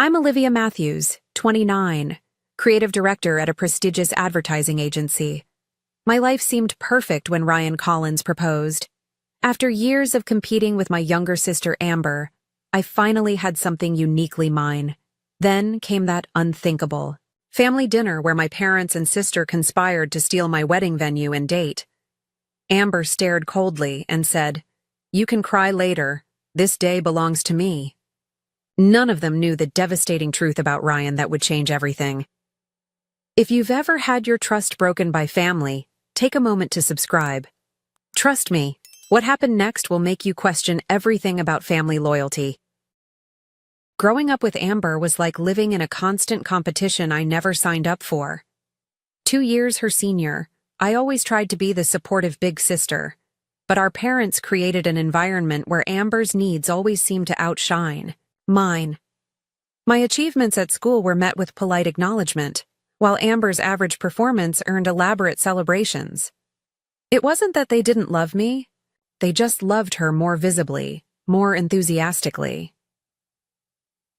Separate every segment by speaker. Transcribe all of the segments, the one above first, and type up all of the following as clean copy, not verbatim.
Speaker 1: I'm Olivia Matthews, 29, creative director at a prestigious advertising agency. My life seemed perfect when Ryan Collins proposed. After years of competing with my younger sister Amber, I finally had something uniquely mine. Then came that unthinkable family dinner where my parents and sister conspired to steal my wedding venue and date. Amber stared coldly and said, "You can cry later. This day belongs to me." None of them knew the devastating truth about Ryan that would change everything. If you've ever had your trust broken by family, take a moment to subscribe. Trust me, what happened next will make you question everything about family loyalty. Growing up with Amber was like living in a constant competition I never signed up for. 2 years her senior, I always tried to be the supportive big sister, but our parents created an environment where Amber's needs always seemed to outshine mine. My achievements at school were met with polite acknowledgement, while Amber's average performance earned elaborate celebrations. It wasn't that they didn't love me, they just loved her more visibly, more enthusiastically.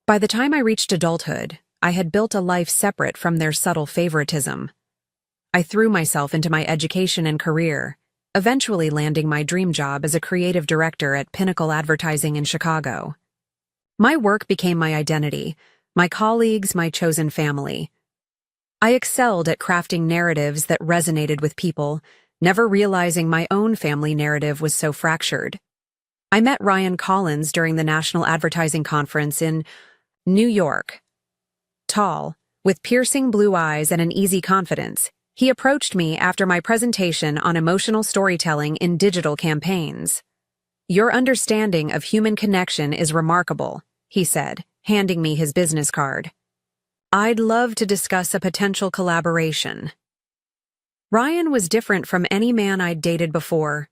Speaker 1: By the time I reached adulthood, I had built a life separate from their subtle favoritism. I threw myself into my education and career, eventually landing my dream job as a creative director at Pinnacle Advertising in Chicago. My work became my identity, my colleagues, my chosen family. I excelled at crafting narratives that resonated with people, never realizing my own family narrative was so fractured. I met Ryan Collins during the National Advertising Conference in New York. Tall, with piercing blue eyes and an easy confidence, he approached me after my presentation on emotional storytelling in digital campaigns. "Your understanding of human connection is remarkable," he said, handing me his business card. "I'd love to discuss a potential collaboration." Ryan was different from any man I'd dated before.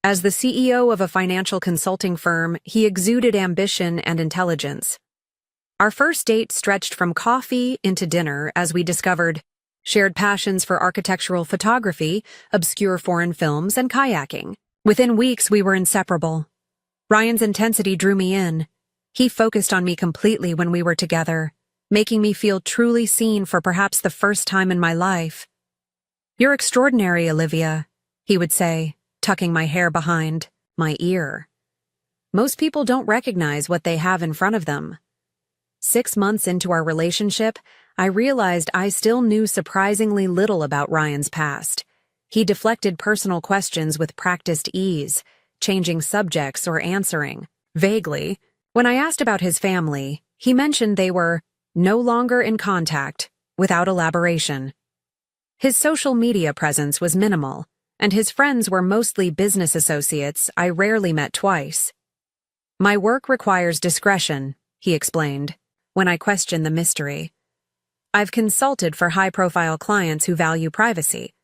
Speaker 1: As the CEO of a financial consulting firm, he exuded ambition and intelligence. Our first date stretched from coffee into dinner as we discovered shared passions for architectural photography, obscure foreign films, and kayaking. Within weeks, we were inseparable. Ryan's intensity drew me in. He focused on me completely when we were together, making me feel truly seen for perhaps the first time in my life. "You're extraordinary, Olivia," he would say, tucking my hair behind my ear. "Most people don't recognize what they have in front of them." 6 months into our relationship, I realized I still knew surprisingly little about Ryan's past. He deflected personal questions with practiced ease, changing subjects or answering vaguely. When I asked about his family, he mentioned they were no longer in contact, without elaboration. His social media presence was minimal, and his friends were mostly business associates I rarely met twice. "My work requires discretion," he explained, when I questioned the mystery. "I've consulted for high-profile clients who value privacy."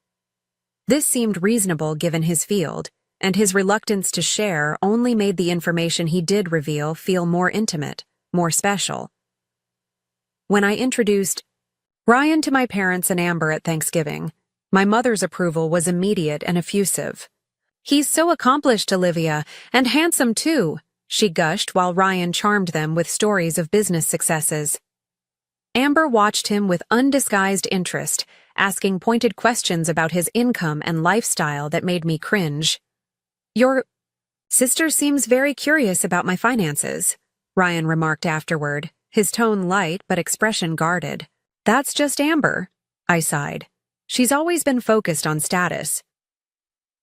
Speaker 1: This seemed reasonable given his field, and his reluctance to share only made the information he did reveal feel more intimate, more special. When I introduced Ryan to my parents and Amber at Thanksgiving, my mother's approval was immediate and effusive. "He's so accomplished, Olivia, and handsome too," she gushed while Ryan charmed them with stories of business successes. Amber watched him with undisguised interest, asking pointed questions about his income and lifestyle that made me cringe. "Your sister seems very curious about my finances," Ryan remarked afterward, his tone light but expression guarded. "That's just Amber," I sighed. "She's always been focused on status."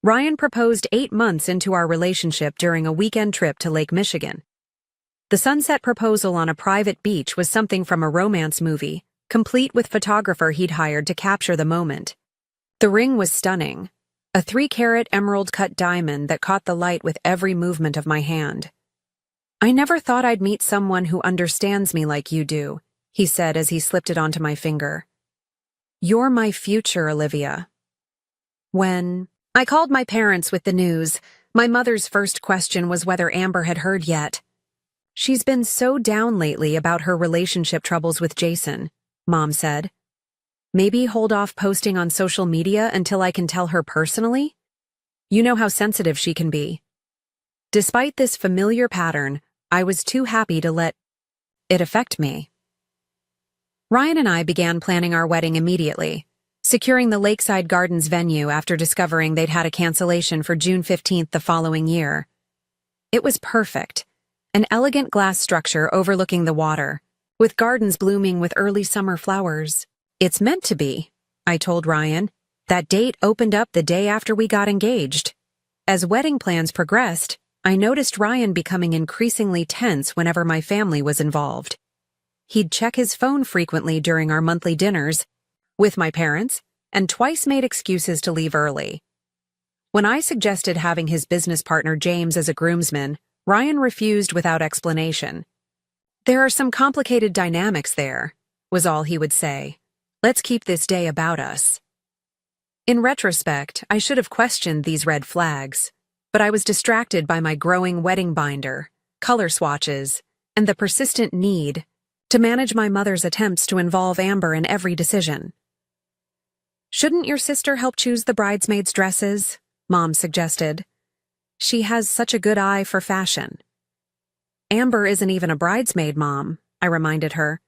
Speaker 1: Ryan proposed 8 months into our relationship during a weekend trip to Lake Michigan. The sunset proposal on a private beach was something from a romance movie, complete with photographer he'd hired to capture the moment. The ring was stunning, a 3-carat emerald-cut diamond that caught the light with every movement of my hand. "I never thought I'd meet someone who understands me like you do," he said as he slipped it onto my finger. "You're my future, Olivia." When I called my parents with the news, my mother's first question was whether Amber had heard yet. "She's been so down lately about her relationship troubles with Jason," Mom said. "Maybe hold off posting on social media until I can tell her personally? You know how sensitive she can be." Despite this familiar pattern, I was too happy to let it affect me. Ryan and I began planning our wedding immediately, securing the Lakeside Gardens venue after discovering they'd had a cancellation for June 15th the following year. It was perfect, an elegant glass structure overlooking the water, with gardens blooming with early summer flowers. "It's meant to be," I told Ryan. That date opened up the day after we got engaged. As wedding plans progressed, I noticed Ryan becoming increasingly tense whenever my family was involved. He'd check his phone frequently during our monthly dinners with my parents, and twice made excuses to leave early. When I suggested having his business partner James as a groomsman, Ryan refused without explanation. "There are some complicated dynamics there," was all he would say. "Let's keep this day about us." In retrospect, I should have questioned these red flags, but I was distracted by my growing wedding binder, color swatches, and the persistent need to manage my mother's attempts to involve Amber in every decision. "Shouldn't your sister help choose the bridesmaids' dresses?" Mom suggested. "She has such a good eye for fashion." "Amber isn't even a bridesmaid, Mom," I reminded her.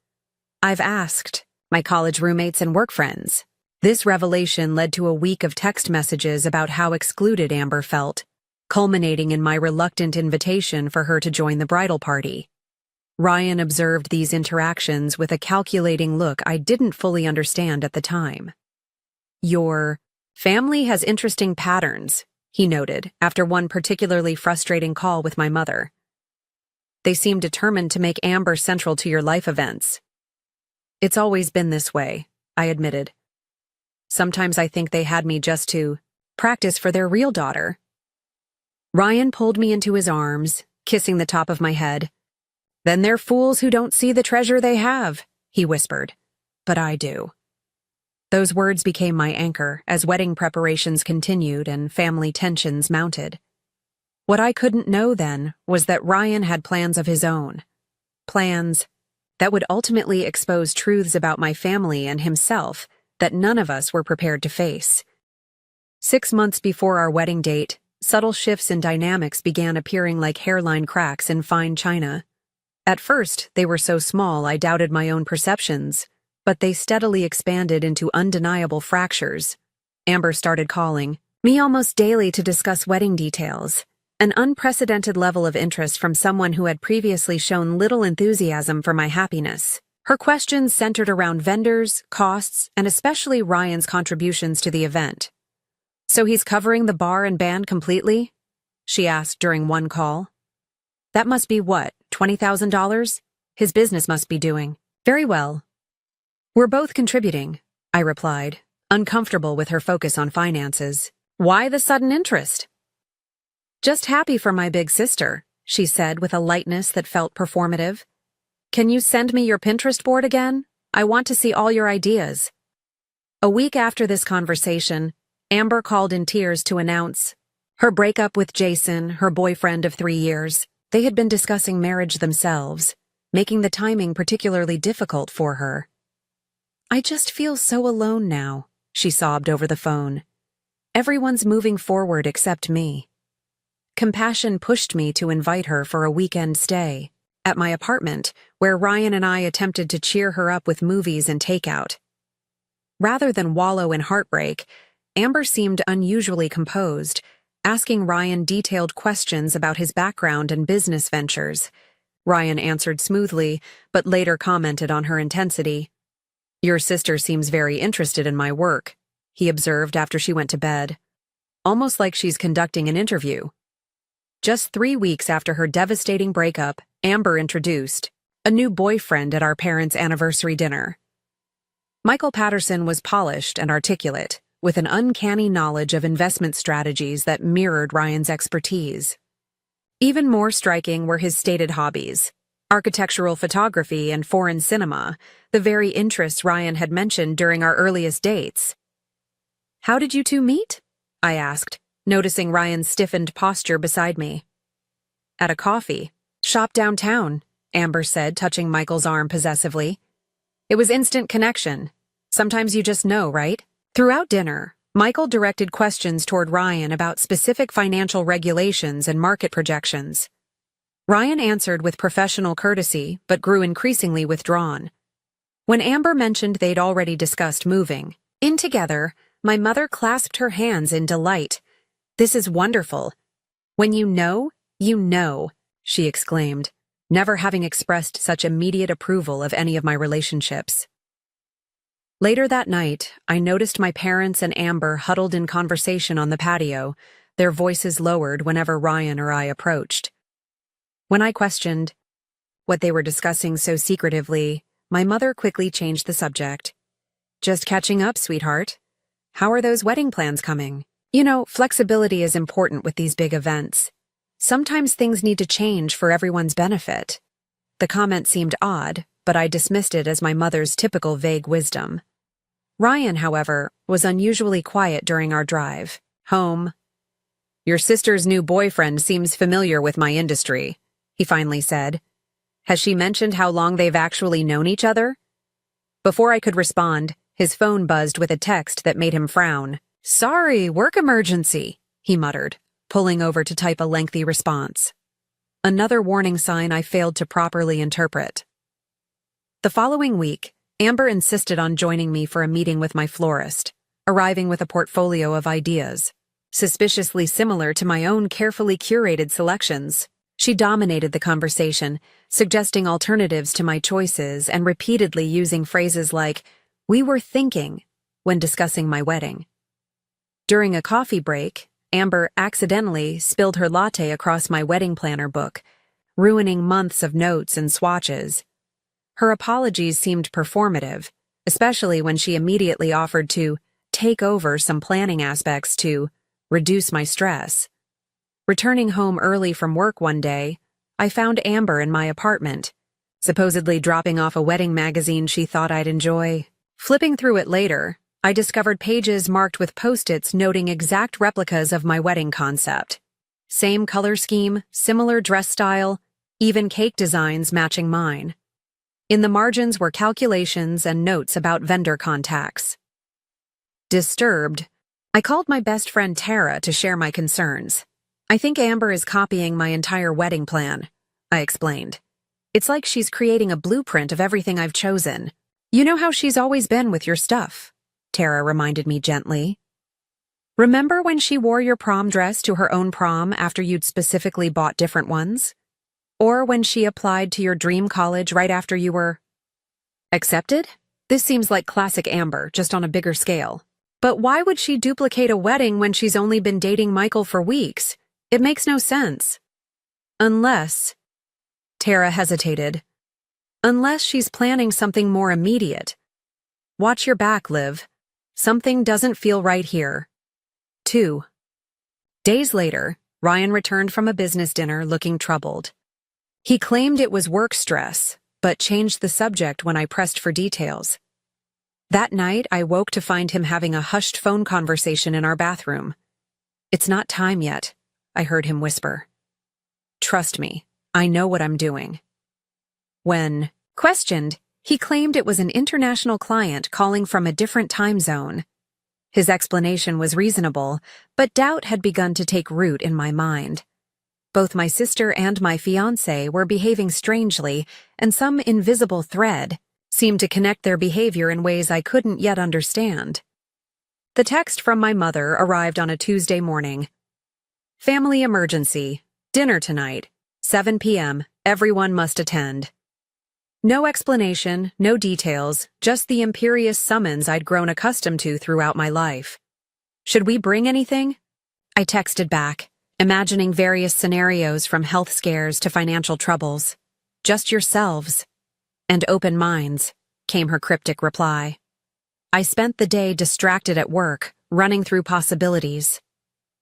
Speaker 1: "I've asked my college roommates and work friends." This revelation led to a week of text messages about how excluded Amber felt, culminating in my reluctant invitation for her to join the bridal party. Ryan observed these interactions with a calculating look I didn't fully understand at the time. "Your family has interesting patterns," he noted after one particularly frustrating call with my mother. "They seem determined to make Amber central to your life events." "It's always been this way," I admitted. "Sometimes I think they had me just to practice for their real daughter." Ryan pulled me into his arms, kissing the top of my head. "Then they're fools who don't see the treasure they have," he whispered. "But I do." Those words became my anchor as wedding preparations continued and family tensions mounted. What I couldn't know then was that Ryan had plans of his own. Plans that would ultimately expose truths about my family and himself that none of us were prepared to face. 6 months before our wedding date, subtle shifts in dynamics began appearing like hairline cracks in fine china. At first, they were so small I doubted my own perceptions, but they steadily expanded into undeniable fractures. Amber started calling me almost daily to discuss wedding details, an unprecedented level of interest from someone who had previously shown little enthusiasm for my happiness. Her questions centered around vendors, costs, and especially Ryan's contributions to the event. "So he's covering the bar and band completely?" she asked during one call. "That must be what, $20,000? His business must be doing. Very well." "We're both contributing," I replied, uncomfortable with her focus on finances. "Why the sudden interest?" "Just happy for my big sister," she said with a lightness that felt performative. "Can you send me your Pinterest board again? I want to see all your ideas." A week after this conversation, Amber called in tears to announce her breakup with Jason, her boyfriend of 3 years. They had been discussing marriage themselves, making the timing particularly difficult for her. "I just feel so alone now," she sobbed over the phone. "Everyone's moving forward except me." Compassion pushed me to invite her for a weekend stay at my apartment, where Ryan and I attempted to cheer her up with movies and takeout. Rather than wallow in heartbreak, Amber seemed unusually composed, asking Ryan detailed questions about his background and business ventures. Ryan answered smoothly, but later commented on her intensity. "Your sister seems very interested in my work," he observed after she went to bed. "Almost like she's conducting an interview." Just 3 weeks after her devastating breakup, Amber introduced a new boyfriend at our parents' anniversary dinner. Michael Patterson was polished and articulate, with an uncanny knowledge of investment strategies that mirrored Ryan's expertise. Even more striking were his stated hobbies: architectural photography and foreign cinema, the very interests Ryan had mentioned during our earliest dates. "How did you two meet?" I asked, noticing Ryan's stiffened posture beside me. "At a coffee shop downtown," Amber said, touching Michael's arm possessively. "It was instant connection. Sometimes you just know, right?" Throughout dinner, Michael directed questions toward Ryan about specific financial regulations and market projections. Ryan answered with professional courtesy, but grew increasingly withdrawn. When Amber mentioned they'd already discussed moving in together, my mother clasped her hands in delight. "This is wonderful. When you know, she exclaimed, never having expressed such immediate approval of any of my relationships. Later that night, I noticed my parents and Amber huddled in conversation on the patio, their voices lowered whenever Ryan or I approached. When I questioned what they were discussing so secretively, my mother quickly changed the subject. "Just catching up, sweetheart. How are those wedding plans coming? You know, flexibility is important with these big events. Sometimes things need to change for everyone's benefit." The comment seemed odd, but I dismissed it as my mother's typical vague wisdom. Ryan, however, was unusually quiet during our drive home. "Your sister's new boyfriend seems familiar with my industry," he finally said. "Has she mentioned how long they've actually known each other?" Before I could respond, his phone buzzed with a text that made him frown. "Sorry, work emergency," he muttered, pulling over to type a lengthy response. Another warning sign I failed to properly interpret. The following week, Amber insisted on joining me for a meeting with my florist, arriving with a portfolio of ideas, suspiciously similar to my own carefully curated selections. She dominated the conversation, suggesting alternatives to my choices and repeatedly using phrases like, "We were thinking," when discussing my wedding. During a coffee break, Amber accidentally spilled her latte across my wedding planner book, ruining months of notes and swatches. Her apologies seemed performative, especially when she immediately offered to take over some planning aspects to reduce my stress. Returning home early from work one day, I found Amber in my apartment, supposedly dropping off a wedding magazine she thought I'd enjoy. Flipping through it later, I discovered pages marked with post-its noting exact replicas of my wedding concept. Same color scheme, similar dress style, even cake designs matching mine. In the margins were calculations and notes about vendor contacts. Disturbed, I called my best friend Tara to share my concerns. "I think Amber is copying my entire wedding plan," I explained. "It's like she's creating a blueprint of everything I've chosen. You know how she's always been with your stuff," Tara reminded me gently. "Remember when she wore your prom dress to her own prom after you'd specifically bought different ones? Or when she applied to your dream college right after you were accepted? This seems like classic Amber, just on a bigger scale. But why would she duplicate a wedding when she's only been dating Michael for weeks? It makes no sense. Unless," Tara hesitated, "unless she's planning something more immediate. Watch your back, Liv. Something doesn't feel right here." 2 days later, Ryan returned from a business dinner looking troubled. He claimed it was work stress, but changed the subject when I pressed for details. That night, I woke to find him having a hushed phone conversation in our bathroom. "It's not time yet," I heard him whisper. "Trust me, I know what I'm doing." When questioned, he claimed it was an international client calling from a different time zone. His explanation was reasonable, but doubt had begun to take root in my mind. Both my sister and my fiancé were behaving strangely, and some invisible thread seemed to connect their behavior in ways I couldn't yet understand. The text from my mother arrived on a Tuesday morning. "Family emergency. Dinner tonight. 7 p.m. Everyone must attend." No explanation, no details, just the imperious summons I'd grown accustomed to throughout my life. "Should we bring anything?" I texted back, imagining various scenarios from health scares to financial troubles. "Just yourselves. And open minds," came her cryptic reply. I spent the day distracted at work, running through possibilities.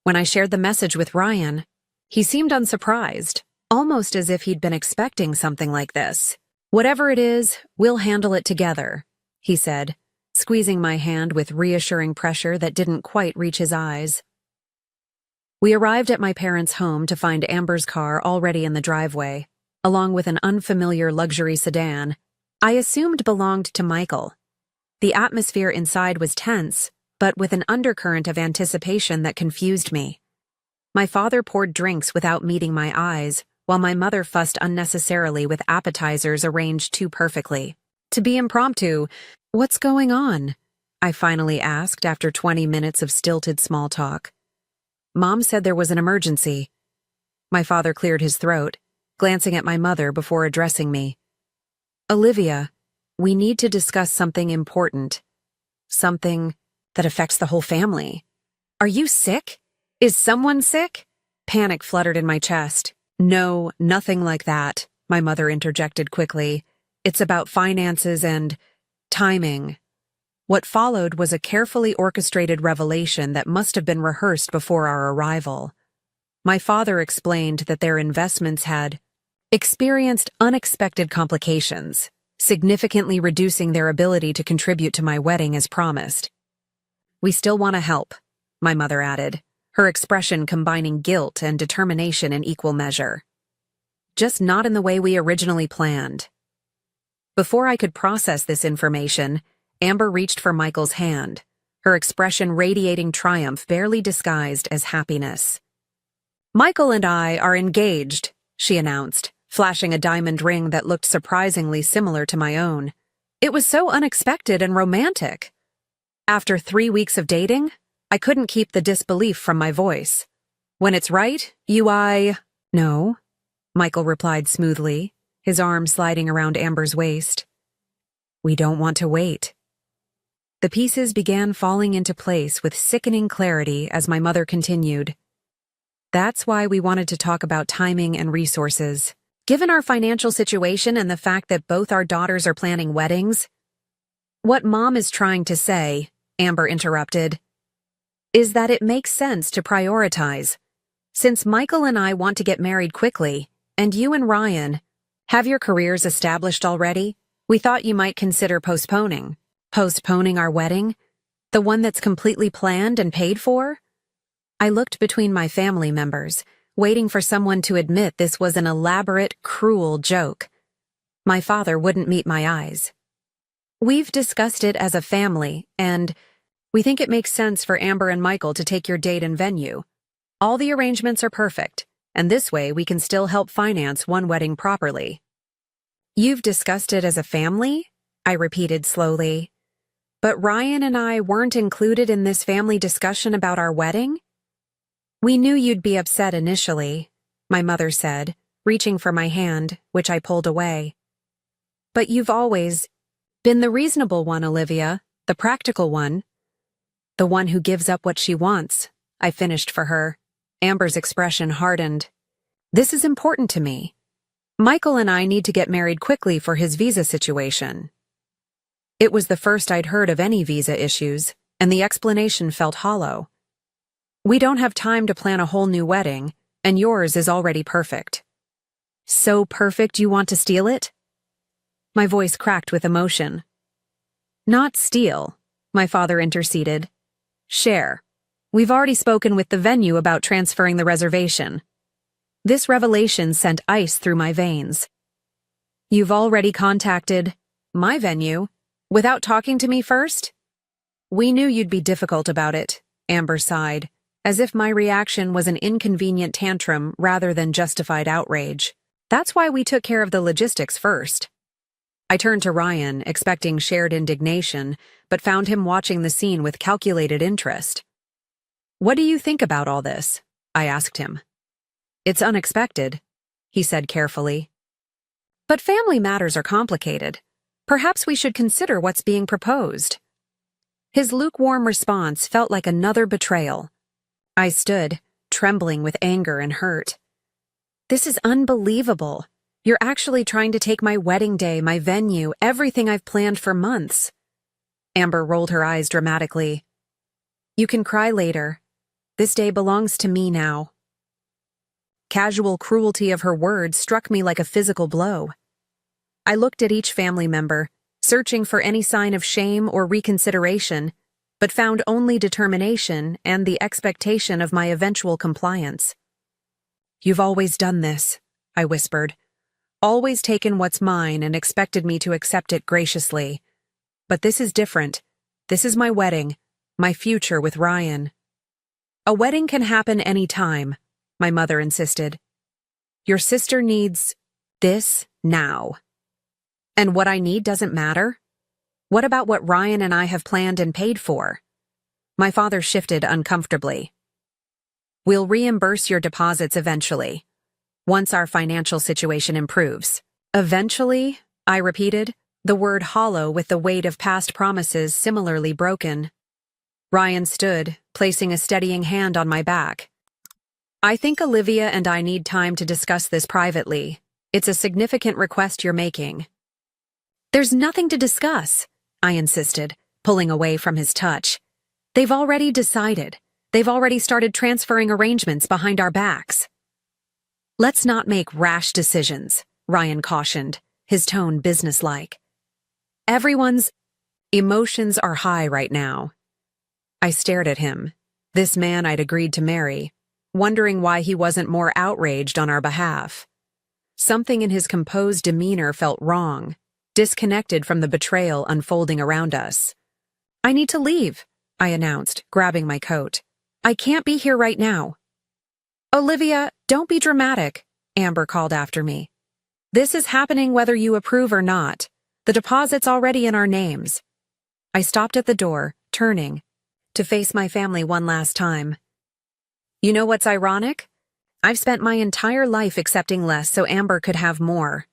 Speaker 1: When I shared the message with Ryan, he seemed unsurprised, almost as if he'd been expecting something like this. "Whatever it is, we'll handle it together," he said, squeezing my hand with reassuring pressure that didn't quite reach his eyes. We arrived at my parents' home to find Amber's car already in the driveway, along with an unfamiliar luxury sedan I assumed belonged to Michael. The atmosphere inside was tense, but with an undercurrent of anticipation that confused me. My father poured drinks without meeting my eyes, while my mother fussed unnecessarily with appetizers arranged too perfectly. To be impromptu, "What's going on?" I finally asked after 20 minutes of stilted small talk. Mom said there was an emergency. My father cleared his throat, glancing at my mother before addressing me. "Olivia, we need to discuss something important. Something that affects the whole family." "Are you sick? Is someone sick?" Panic fluttered in my chest. "No, nothing like that," my mother interjected quickly. "It's about finances and timing." What followed was a carefully orchestrated revelation that must have been rehearsed before our arrival. My father explained that their investments had experienced unexpected complications, significantly reducing their ability to contribute to my wedding as promised. "We still want to help," my mother added, her expression combining guilt and determination in equal measure. "Just not in the way we originally planned." Before I could process this information, Amber reached for Michael's hand, her expression radiating triumph barely disguised as happiness. "Michael and I are engaged," she announced, flashing a diamond ring that looked surprisingly similar to my own. It was so unexpected and romantic. After 3 weeks of dating, I couldn't keep the disbelief from my voice. "When it's right, No," Michael replied smoothly, his arm sliding around Amber's waist. "We don't want to wait." The pieces began falling into place with sickening clarity as my mother continued. "That's why we wanted to talk about timing and resources. Given our financial situation and the fact that both our daughters are planning weddings." "What Mom is trying to say," Amber interrupted, "is that it makes sense to prioritize. Since Michael and I want to get married quickly, and you and Ryan have your careers established already, we thought you might consider postponing. Postponing our wedding? The one that's completely planned and paid for?" I looked between my family members, waiting for someone to admit this was an elaborate, cruel joke. My father wouldn't meet my eyes. "We've discussed it as a family, and we think it makes sense for Amber and Michael to take your date and venue. All the arrangements are perfect, and this way we can still help finance one wedding properly." "You've discussed it as a family?" I repeated slowly. "But Ryan and I weren't included in this family discussion about our wedding?" "We knew you'd be upset initially," my mother said, reaching for my hand, which I pulled away. "But you've always been the reasonable one, Olivia, the practical one. The one who gives up what she wants," I finished for her. Amber's expression hardened. "This is important to me. Michael and I need to get married quickly for his visa situation." It was the first I'd heard of any visa issues, and the explanation felt hollow. "We don't have time to plan a whole new wedding, and yours is already perfect." "So perfect you want to steal it?" My voice cracked with emotion. "Not steal," my father interceded. "Share. We've already spoken with the venue about transferring the reservation." This revelation sent ice through my veins. "You've already contacted my venue without talking to me first?" "We knew you'd be difficult about it," Amber sighed, as if my reaction was an inconvenient tantrum rather than justified outrage. "That's why we took care of the logistics first." I turned to Ryan, expecting shared indignation, but found him watching the scene with calculated interest. "What do you think about all this?" I asked him. "It's unexpected," he said carefully. "But family matters are complicated. Perhaps we should consider what's being proposed." His lukewarm response felt like another betrayal. I stood, trembling with anger and hurt. "This is unbelievable. You're actually trying to take my wedding day, my venue, everything I've planned for months." Amber rolled her eyes dramatically. "You can cry later. This day belongs to me now." Casual cruelty of her words struck me like a physical blow. I looked at each family member, searching for any sign of shame or reconsideration, but found only determination and the expectation of my eventual compliance. "You've always done this," I whispered. "Always taken what's mine and expected me to accept it graciously. But this is different. This is my wedding, my future with Ryan." "A wedding can happen any time," my mother insisted. "Your sister needs this now." And what I need doesn't matter? What about what Ryan and I have planned and paid for? My father shifted uncomfortably. We'll reimburse your deposits eventually, once our financial situation improves. Eventually, I repeated, the word hollow with the weight of past promises similarly broken. Ryan stood, placing a steadying hand on my back. I think Olivia and I need time to discuss this privately. It's a significant request you're making. There's nothing to discuss, I insisted, pulling away from his touch. They've already decided. They've already started transferring arrangements behind our backs. Let's not make rash decisions, Ryan cautioned, his tone businesslike. Everyone's emotions are high right now. I stared at him, this man I'd agreed to marry, wondering why he wasn't more outraged on our behalf. Something in his composed demeanor felt wrong, disconnected from the betrayal unfolding around us. I need to leave, I announced, grabbing my coat. I can't be here right now. Olivia, don't be dramatic, Amber called after me. This is happening whether you approve or not. The deposit's already in our names. I stopped at the door, turning, to face my family one last time. You know what's ironic? I've spent my entire life accepting less so Amber could have more.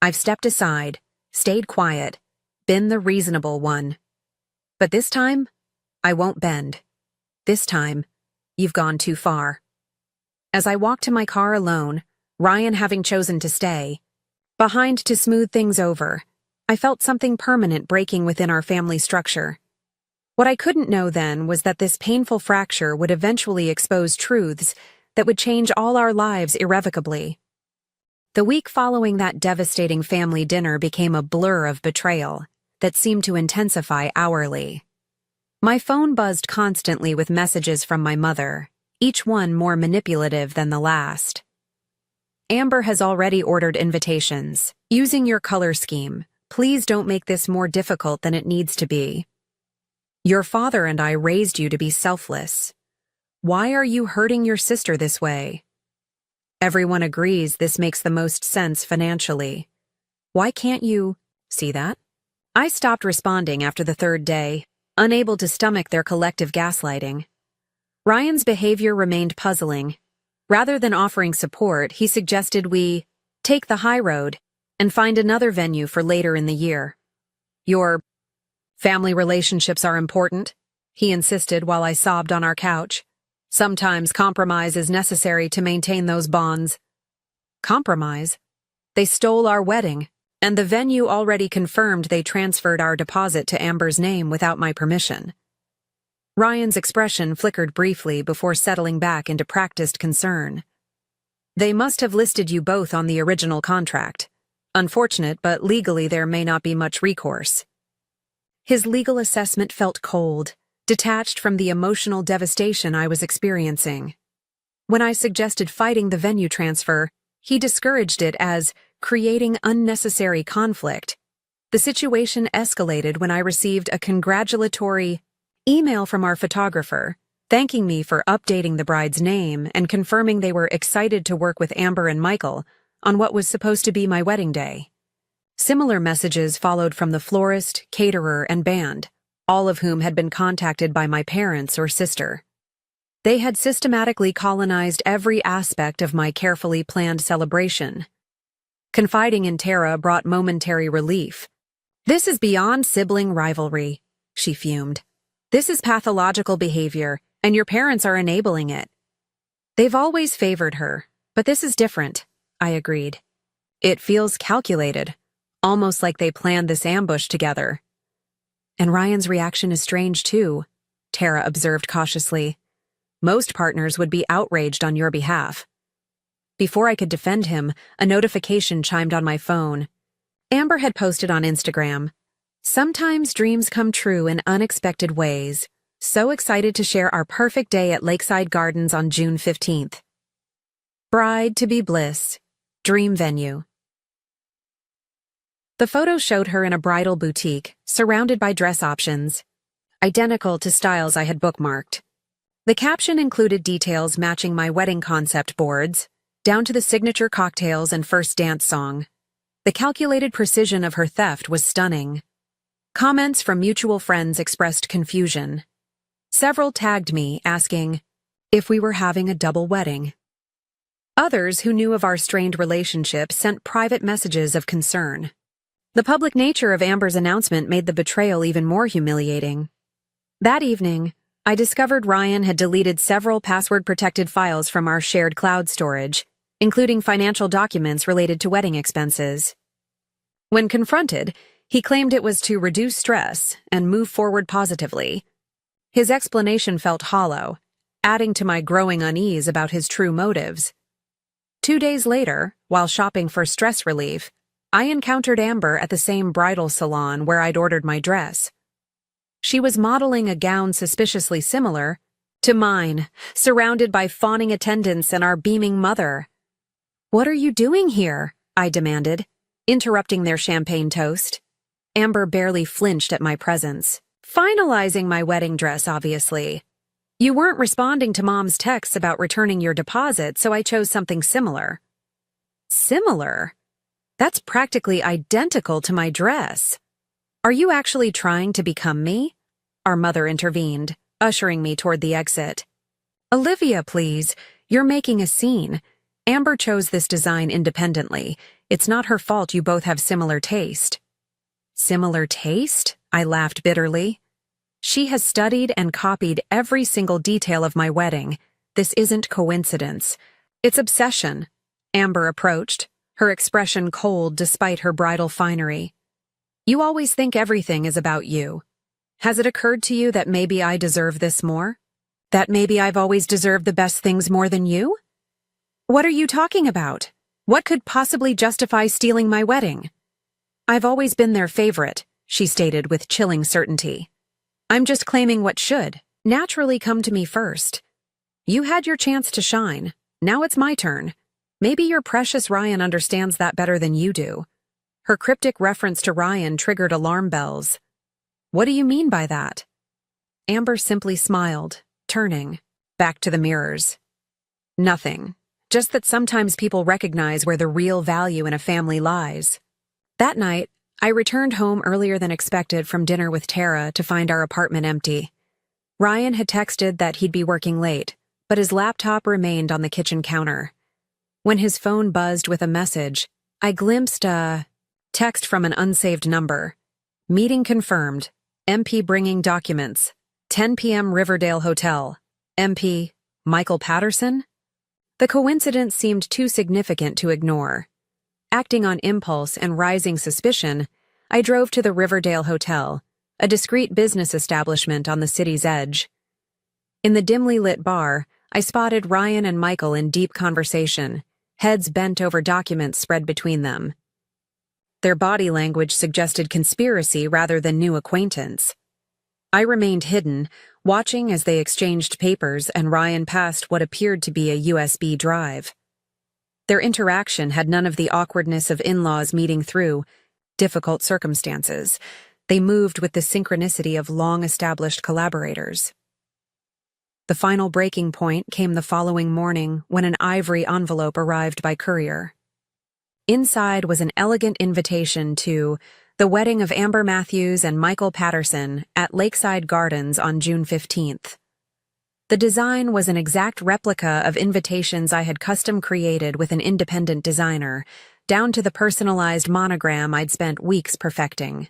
Speaker 1: I've stepped aside, stayed quiet, been the reasonable one. But this time, I won't bend. This time, you've gone too far. As I walked to my car alone, Ryan having chosen to stay, behind to smooth things over, I felt something permanent breaking within our family structure. What I couldn't know then was that this painful fracture would eventually expose truths that would change all our lives irrevocably. The week following that devastating family dinner became a blur of betrayal that seemed to intensify hourly. My phone buzzed constantly with messages from my mother, each one more manipulative than the last. Amber has already ordered invitations. Using your color scheme, please don't make this more difficult than it needs to be. Your father and I raised you to be selfless. Why are you hurting your sister this way? Everyone agrees this makes the most sense financially. Why can't you see that? I stopped responding after the third day, unable to stomach their collective gaslighting. Ryan's behavior remained puzzling. Rather than offering support, he suggested we take the high road and find another venue for later in the year. Your family relationships are important, he insisted while I sobbed on our couch. Sometimes compromise is necessary to maintain those bonds. Compromise? They stole our wedding, and the venue already confirmed they transferred our deposit to Amber's name without my permission. Ryan's expression flickered briefly before settling back into practiced concern. They must have listed you both on the original contract. Unfortunate, but legally there may not be much recourse. His legal assessment felt cold, detached from the emotional devastation I was experiencing. When I suggested fighting the venue transfer, he discouraged it as creating unnecessary conflict. The situation escalated when I received a congratulatory email from our photographer, thanking me for updating the bride's name and confirming they were excited to work with Amber and Michael on what was supposed to be my wedding day. Similar messages followed from the florist, caterer, and band, all of whom had been contacted by my parents or sister. They had systematically colonized every aspect of my carefully planned celebration. Confiding in Tara brought momentary relief. This is beyond sibling rivalry, she fumed. This is pathological behavior, and your parents are enabling it. They've always favored her, but this is different, I agreed. It feels calculated, almost like they planned this ambush together. And Ryan's reaction is strange too, Tara observed cautiously. Most partners would be outraged on your behalf. Before I could defend him, a notification chimed on my phone. Amber had posted on Instagram, "Sometimes dreams come true in unexpected ways. So excited to share our perfect day at Lakeside Gardens on June 15th. Bride to be bliss. Dream venue." The photo showed her in a bridal boutique, surrounded by dress options, identical to styles I had bookmarked. The caption included details matching my wedding concept boards, down to the signature cocktails and first dance song. The calculated precision of her theft was stunning. Comments from mutual friends expressed confusion. Several tagged me, asking if we were having a double wedding. Others who knew of our strained relationship sent private messages of concern. The public nature of Amber's announcement made the betrayal even more humiliating. That evening, I discovered Ryan had deleted several password-protected files from our shared cloud storage, including financial documents related to wedding expenses. When confronted, he claimed it was to reduce stress and move forward positively. His explanation felt hollow, adding to my growing unease about his true motives. 2 days later, while shopping for stress relief, I encountered Amber at the same bridal salon where I'd ordered my dress. She was modeling a gown suspiciously similar to mine, surrounded by fawning attendants and our beaming mother. "What are you doing here?" I demanded, interrupting their champagne toast. Amber barely flinched at my presence. "Finalizing my wedding dress, obviously. You weren't responding to Mom's texts about returning your deposit, so I chose something similar." "Similar? That's practically identical to my dress. Are you actually trying to become me?" Our mother intervened, ushering me toward the exit. "Olivia, please. You're making a scene. Amber chose this design independently. It's not her fault you both have similar taste." "Similar taste?" I laughed bitterly. "She has studied and copied every single detail of my wedding. This isn't coincidence. It's obsession." Amber approached, her expression cold despite her bridal finery. "You always think everything is about you. Has it occurred to you that maybe I deserve this more? That maybe I've always deserved the best things more than you?" "What are you talking about? What could possibly justify stealing my wedding?" "I've always been their favorite," she stated with chilling certainty. "I'm just claiming what should naturally come to me first. You had your chance to shine. Now it's my turn. Maybe your precious Ryan understands that better than you do." Her cryptic reference to Ryan triggered alarm bells. "What do you mean by that?" Amber simply smiled, turning back to the mirrors. "Nothing. Just that sometimes people recognize where the real value in a family lies." That night, I returned home earlier than expected from dinner with Tara to find our apartment empty. Ryan had texted that he'd be working late, but his laptop remained on the kitchen counter. When his phone buzzed with a message, I glimpsed a text from an unsaved number. "Meeting confirmed. MP bringing documents. 10 p.m. Riverdale Hotel. MP, Michael Patterson?" The coincidence seemed too significant to ignore. Acting on impulse and rising suspicion, I drove to the Riverdale Hotel, a discreet business establishment on the city's edge. In the dimly lit bar, I spotted Ryan and Michael in deep conversation, heads bent over documents spread between them. Their body language suggested conspiracy rather than new acquaintance. I remained hidden, watching as they exchanged papers and Ryan passed what appeared to be a USB drive. Their interaction had none of the awkwardness of in-laws meeting through difficult circumstances. They moved with the synchronicity of long-established collaborators. The final breaking point came the following morning when an ivory envelope arrived by courier. Inside was an elegant invitation to the wedding of Amber Matthews and Michael Patterson at Lakeside Gardens on June 15th. The design was an exact replica of invitations I had custom created with an independent designer, down to the personalized monogram I'd spent weeks perfecting.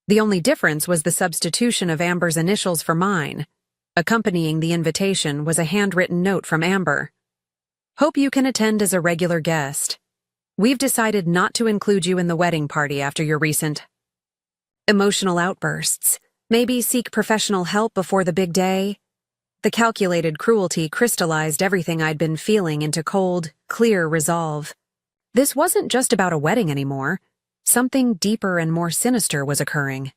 Speaker 1: The only difference was the substitution of Amber's initials for mine. Accompanying the invitation was a handwritten note from Amber. "Hope you can attend as a regular guest. We've decided not to include you in the wedding party after your recent emotional outbursts. Maybe seek professional help before the big day." The calculated cruelty crystallized everything I'd been feeling into cold, clear resolve. This wasn't just about a wedding anymore. Something deeper and more sinister was occurring.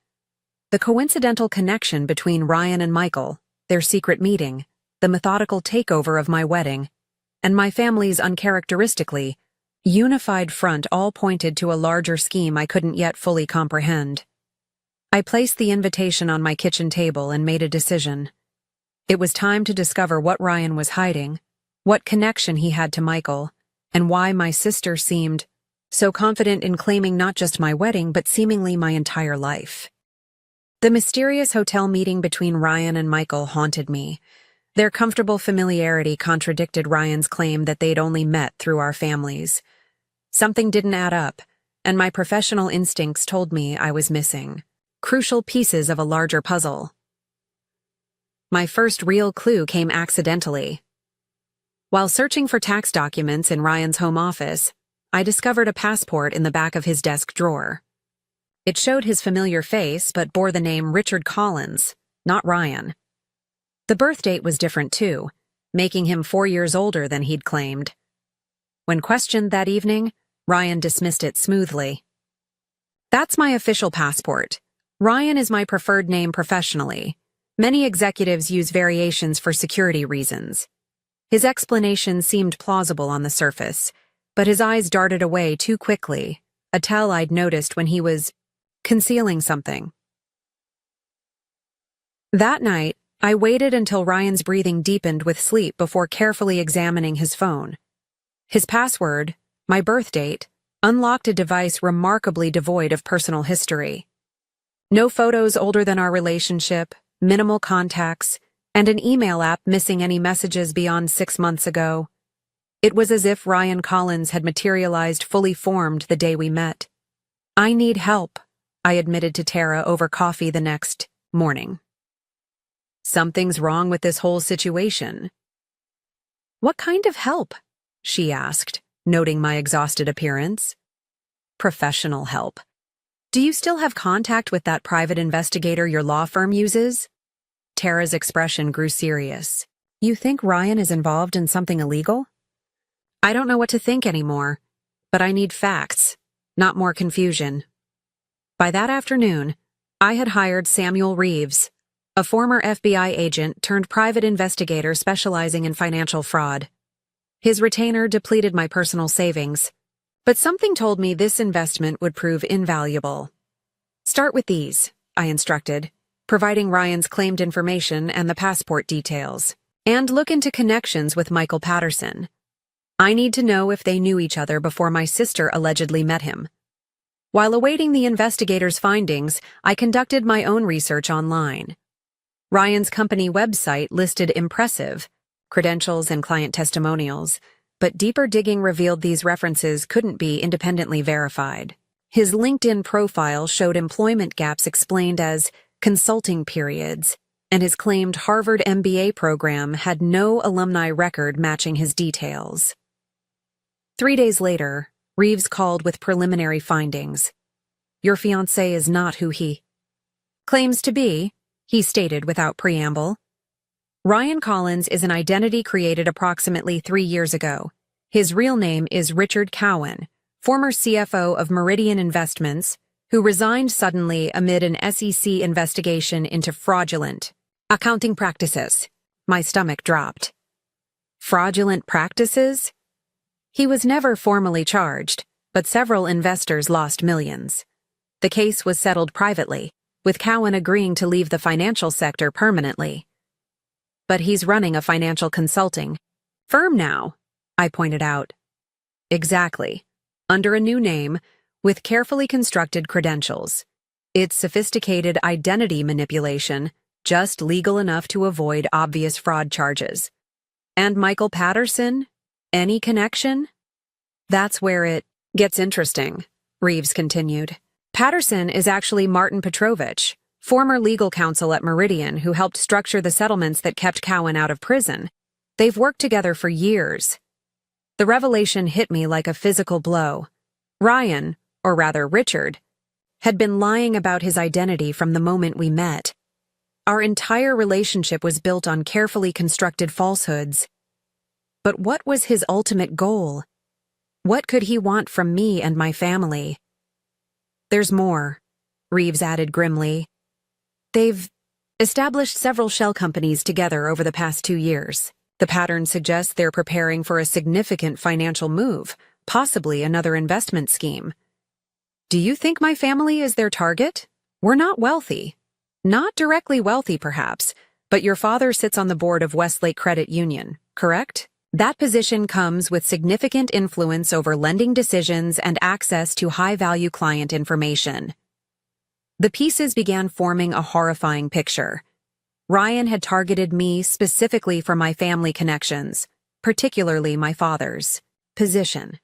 Speaker 1: The coincidental connection between Ryan and Michael, their secret meeting, the methodical takeover of my wedding, and my family's uncharacteristically unified front all pointed to a larger scheme I couldn't yet fully comprehend. I placed the invitation on my kitchen table and made a decision. It was time to discover what Ryan was hiding, what connection he had to Michael, and why my sister seemed so confident in claiming not just my wedding but seemingly my entire life. The mysterious hotel meeting between Ryan and Michael haunted me. Their comfortable familiarity contradicted Ryan's claim that they'd only met through our families. Something didn't add up, and my professional instincts told me I was missing crucial pieces of a larger puzzle. My first real clue came accidentally. While searching for tax documents in Ryan's home office, I discovered a passport in the back of his desk drawer. It showed his familiar face but bore the name Richard Collins, not Ryan. The birth date was different too, making him 4 years older than he'd claimed. When questioned that evening, Ryan dismissed it smoothly. "That's my official passport. Ryan is my preferred name professionally. Many executives use variations for security reasons." His explanation seemed plausible on the surface, but his eyes darted away too quickly, a tell I'd noticed when he was concealing something. That night, I waited until Ryan's breathing deepened with sleep before carefully examining his phone. His password, my birth date, unlocked a device remarkably devoid of personal history. No photos older than our relationship, minimal contacts, and an email app missing any messages beyond 6 months ago. It was as if Ryan Collins had materialized fully formed the day we met. "I need help," I admitted to Tara over coffee the next morning. "Something's wrong with this whole situation." "What kind of help?" she asked, noting my exhausted appearance. "Professional help. Do you still have contact with that private investigator your law firm uses?" Tara's expression grew serious. "You think Ryan is involved in something illegal?" "I don't know what to think anymore, but I need facts, not more confusion." By that afternoon, I had hired Samuel Reeves, a former FBI agent turned private investigator specializing in financial fraud. His retainer depleted my personal savings, but something told me this investment would prove invaluable. "Start with these," I instructed, providing Ryan's claimed information and the passport details, "and look into connections with Michael Patterson. I need to know if they knew each other before my sister allegedly met him." While awaiting the investigator's findings, I conducted my own research online. Ryan's company website listed impressive credentials and client testimonials, but deeper digging revealed these references couldn't be independently verified. His LinkedIn profile showed employment gaps explained as consulting periods, and his claimed Harvard MBA program had no alumni record matching his details. 3 days later, Reeves called with preliminary findings. "Your fiancé is not who he claims to be," he stated without preamble. "Ryan Collins is an identity created approximately 3 years ago. His real name is Richard Cowan, former CFO of Meridian Investments, who resigned suddenly amid an SEC investigation into fraudulent accounting practices." My stomach dropped. Fraudulent practices? He was never formally charged, but several investors lost millions. The case was settled privately, with Cowan agreeing to leave the financial sector permanently. "But he's running a financial consulting firm now," I pointed out. "Exactly. Under a new name, with carefully constructed credentials. It's sophisticated identity manipulation, just legal enough to avoid obvious fraud charges. And Michael Patterson? Any connection?" "That's where it gets interesting," Reeves continued. "Patterson is actually Martin Petrovich, former legal counsel at Meridian who helped structure the settlements that kept Cowan out of prison. They've worked together for years." The revelation hit me like a physical blow. Ryan, or rather Richard, had been lying about his identity from the moment we met. Our entire relationship was built on carefully constructed falsehoods. But what was his ultimate goal? What could he want from me and my family? "There's more," Reeves added grimly. "They've established several shell companies together over the past 2 years. The pattern suggests they're preparing for a significant financial move, possibly another investment scheme. Do you think my family is their target? We're not wealthy. Not directly wealthy, perhaps, but your father sits on the board of Westlake Credit Union, correct? That position comes with significant influence over lending decisions and access to high-value client information. The pieces began forming a horrifying picture. Ryan had targeted me specifically for my family connections, particularly my father's position.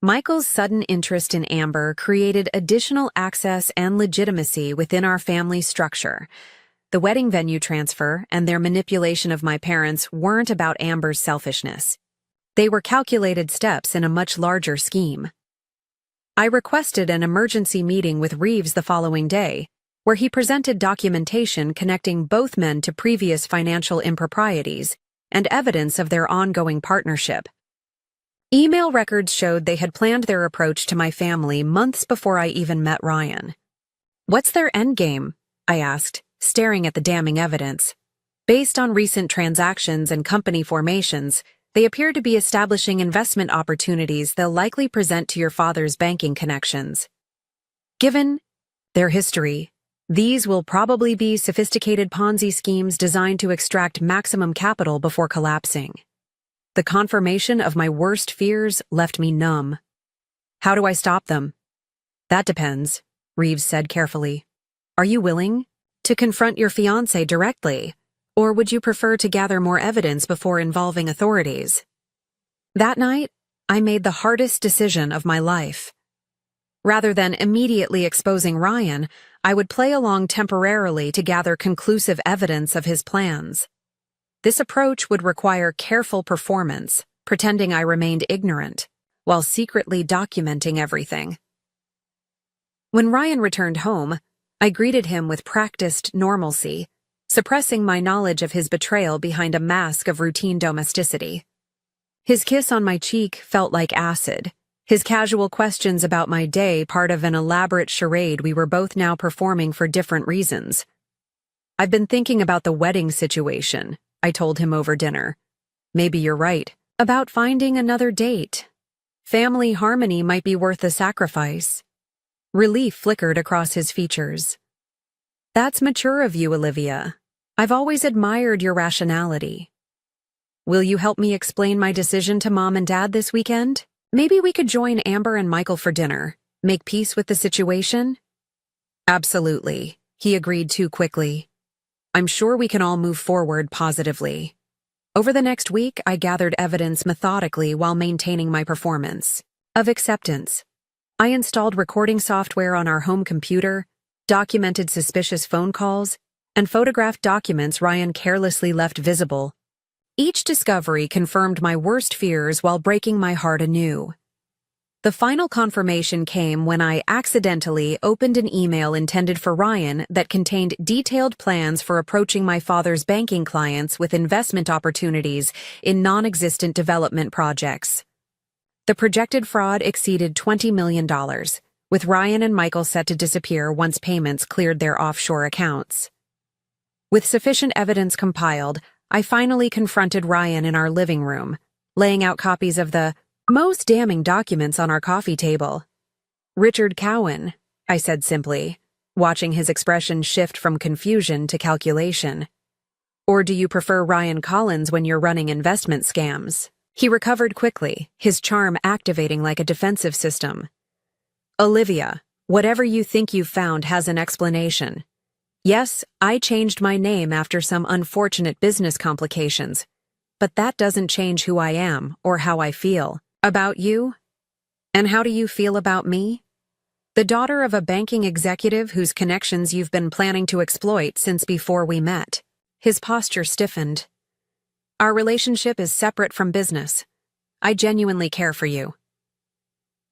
Speaker 1: Michael's sudden interest in Amber created additional access and legitimacy within our family structure. The wedding venue transfer and their manipulation of my parents weren't about Amber's selfishness. They were calculated steps in a much larger scheme. I requested an emergency meeting with Reeves the following day, where he presented documentation connecting both men to previous financial improprieties and evidence of their ongoing partnership. Email records showed they had planned their approach to my family months before I even met Ryan. "What's their endgame?" I asked, staring at the damning evidence. Based on recent transactions and company formations, they appear to be establishing investment opportunities they'll likely present to your father's banking connections. Given their history, these will probably be sophisticated Ponzi schemes designed to extract maximum capital before collapsing. The confirmation of my worst fears left me numb. "How do I stop them?" "That depends," Reeves said carefully. "Are you willing to confront your fiancé directly, or would you prefer to gather more evidence before involving authorities?" That night, I made the hardest decision of my life. Rather than immediately exposing Ryan, I would play along temporarily to gather conclusive evidence of his plans. This approach would require careful performance, pretending I remained ignorant, while secretly documenting everything. When Ryan returned home, I greeted him with practiced normalcy, suppressing my knowledge of his betrayal behind a mask of routine domesticity. His kiss on my cheek felt like acid, his casual questions about my day part of an elaborate charade we were both now performing for different reasons. "I've been thinking about the wedding situation," I told him over dinner. "Maybe you're right about finding another date. Family harmony might be worth the sacrifice." Relief flickered across his features. "That's mature of you, Olivia. I've always admired your rationality. Will you help me explain my decision to Mom and Dad this weekend? Maybe we could join Amber and Michael for dinner, make peace with the situation?" "Absolutely," he agreed too quickly. "I'm sure we can all move forward positively." Over the next week, I gathered evidence methodically while maintaining my performance of acceptance. I installed recording software on our home computer, documented suspicious phone calls, and photographed documents Ryan carelessly left visible. Each discovery confirmed my worst fears while breaking my heart anew. The final confirmation came when I accidentally opened an email intended for Ryan that contained detailed plans for approaching my father's banking clients with investment opportunities in non-existent development projects. The projected fraud exceeded $20 million, with Ryan and Michael set to disappear once payments cleared their offshore accounts. With sufficient evidence compiled, I finally confronted Ryan in our living room, laying out copies of the most damning documents on our coffee table. "Richard Cowan," I said simply, watching his expression shift from confusion to calculation. "Or do you prefer Ryan Collins when you're running investment scams?" He recovered quickly, his charm activating like a defensive system. "Olivia, whatever you think you've found has an explanation. Yes, I changed my name after some unfortunate business complications, but that doesn't change who I am or how I feel about you. And how do you feel about me? The daughter of a banking executive whose connections you've been planning to exploit since before we met." His posture stiffened. "Our relationship is separate from business. I genuinely care for you."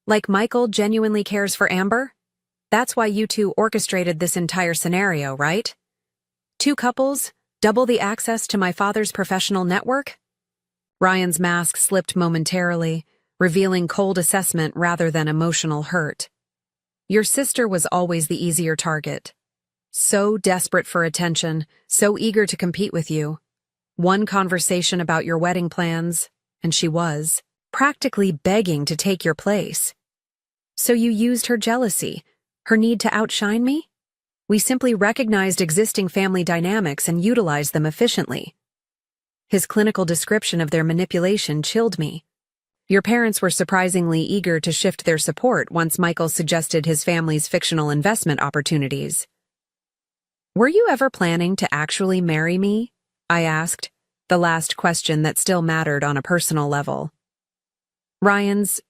Speaker 1: "Like Michael genuinely cares for Amber? That's why you two orchestrated this entire scenario, right? Two couples, double the access to my father's professional network?" Ryan's mask slipped momentarily, revealing cold assessment rather than emotional hurt. "Your sister was always the easier target. So desperate for attention, so eager to compete with you. One conversation about your wedding plans, and she was practically begging to take your place. So you used her jealousy, her need to outshine me? We simply recognized existing family dynamics and utilized them efficiently." His clinical description of their manipulation chilled me. Your parents were surprisingly eager to shift their support once Michael suggested his family's fictional investment opportunities. Were you ever planning to actually marry me? I asked, the last question that still mattered on a personal level. Ryan's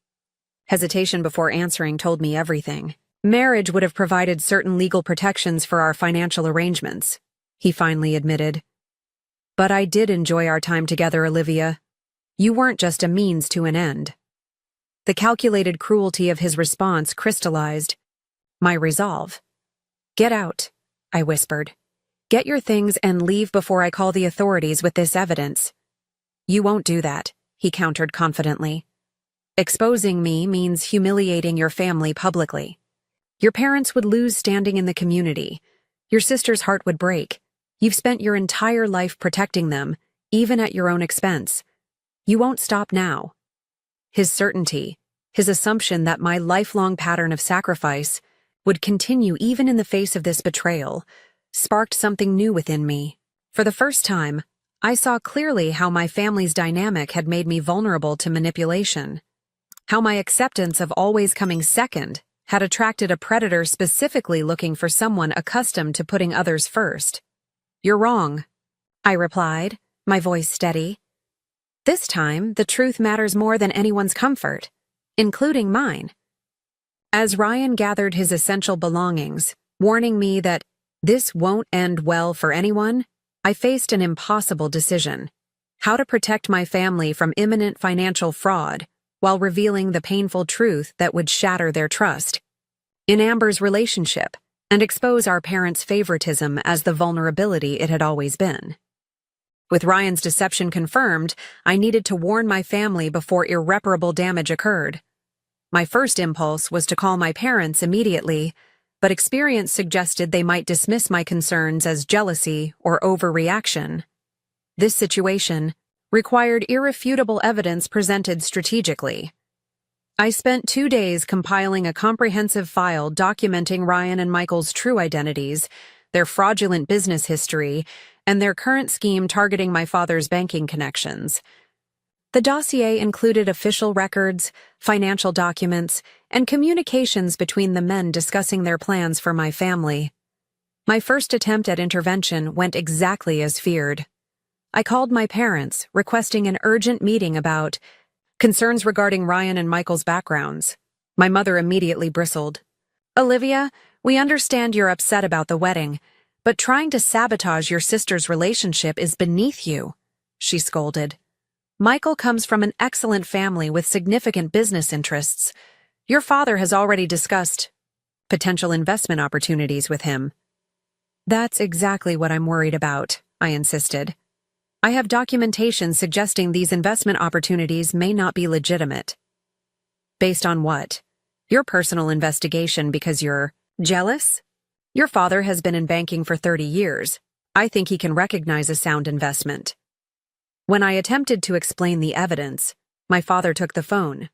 Speaker 1: hesitation before answering told me everything. Marriage would have provided certain legal protections for our financial arrangements, he finally admitted. But I did enjoy our time together, Olivia. You weren't just a means to an end. The calculated cruelty of his response crystallized my resolve. Get out, I whispered. Get your things and leave before I call the authorities with this evidence. You won't do that, he countered confidently. Exposing me means humiliating your family publicly. Your parents would lose standing in the community. Your sister's heart would break. You've spent your entire life protecting them, even at your own expense. You won't stop now. His certainty, his assumption that my lifelong pattern of sacrifice would continue even in the face of this betrayal, sparked something new within me. For the first time, I saw clearly how my family's dynamic had made me vulnerable to manipulation. How my acceptance of always coming second had attracted a predator specifically looking for someone accustomed to putting others first. You're wrong, I replied, my voice steady. This time, the truth matters more than anyone's comfort, including mine. As Ryan gathered his essential belongings, warning me that this won't end well for anyone, I faced an impossible decision: how to protect my family from imminent financial fraud while revealing the painful truth that would shatter their trust in Amber's relationship and expose our parents' favoritism as the vulnerability it had always been. With Ryan's deception confirmed, I needed to warn my family before irreparable damage occurred. My first impulse was to call my parents immediately, but experience suggested they might dismiss my concerns as jealousy or overreaction. This situation required irrefutable evidence presented strategically. I spent 2 days compiling a comprehensive file documenting Ryan and Michael's true identities, their fraudulent business history, and their current scheme targeting my father's banking connections. The dossier included official records, financial documents, and communications between the men discussing their plans for my family. My first attempt at intervention went exactly as feared. I called my parents, requesting an urgent meeting about concerns regarding Ryan and Michael's backgrounds. My mother immediately bristled. Olivia, we understand you're upset about the wedding, but trying to sabotage your sister's relationship is beneath you, she scolded. Michael comes from an excellent family with significant business interests. Your father has already discussed potential investment opportunities with him. That's exactly what I'm worried about, I insisted. I have documentation suggesting these investment opportunities may not be legitimate. Based on what? Your personal investigation because you're jealous? Your father has been in banking for 30 years. I think he can recognize a sound investment. When I attempted to explain the evidence, my father took the phone.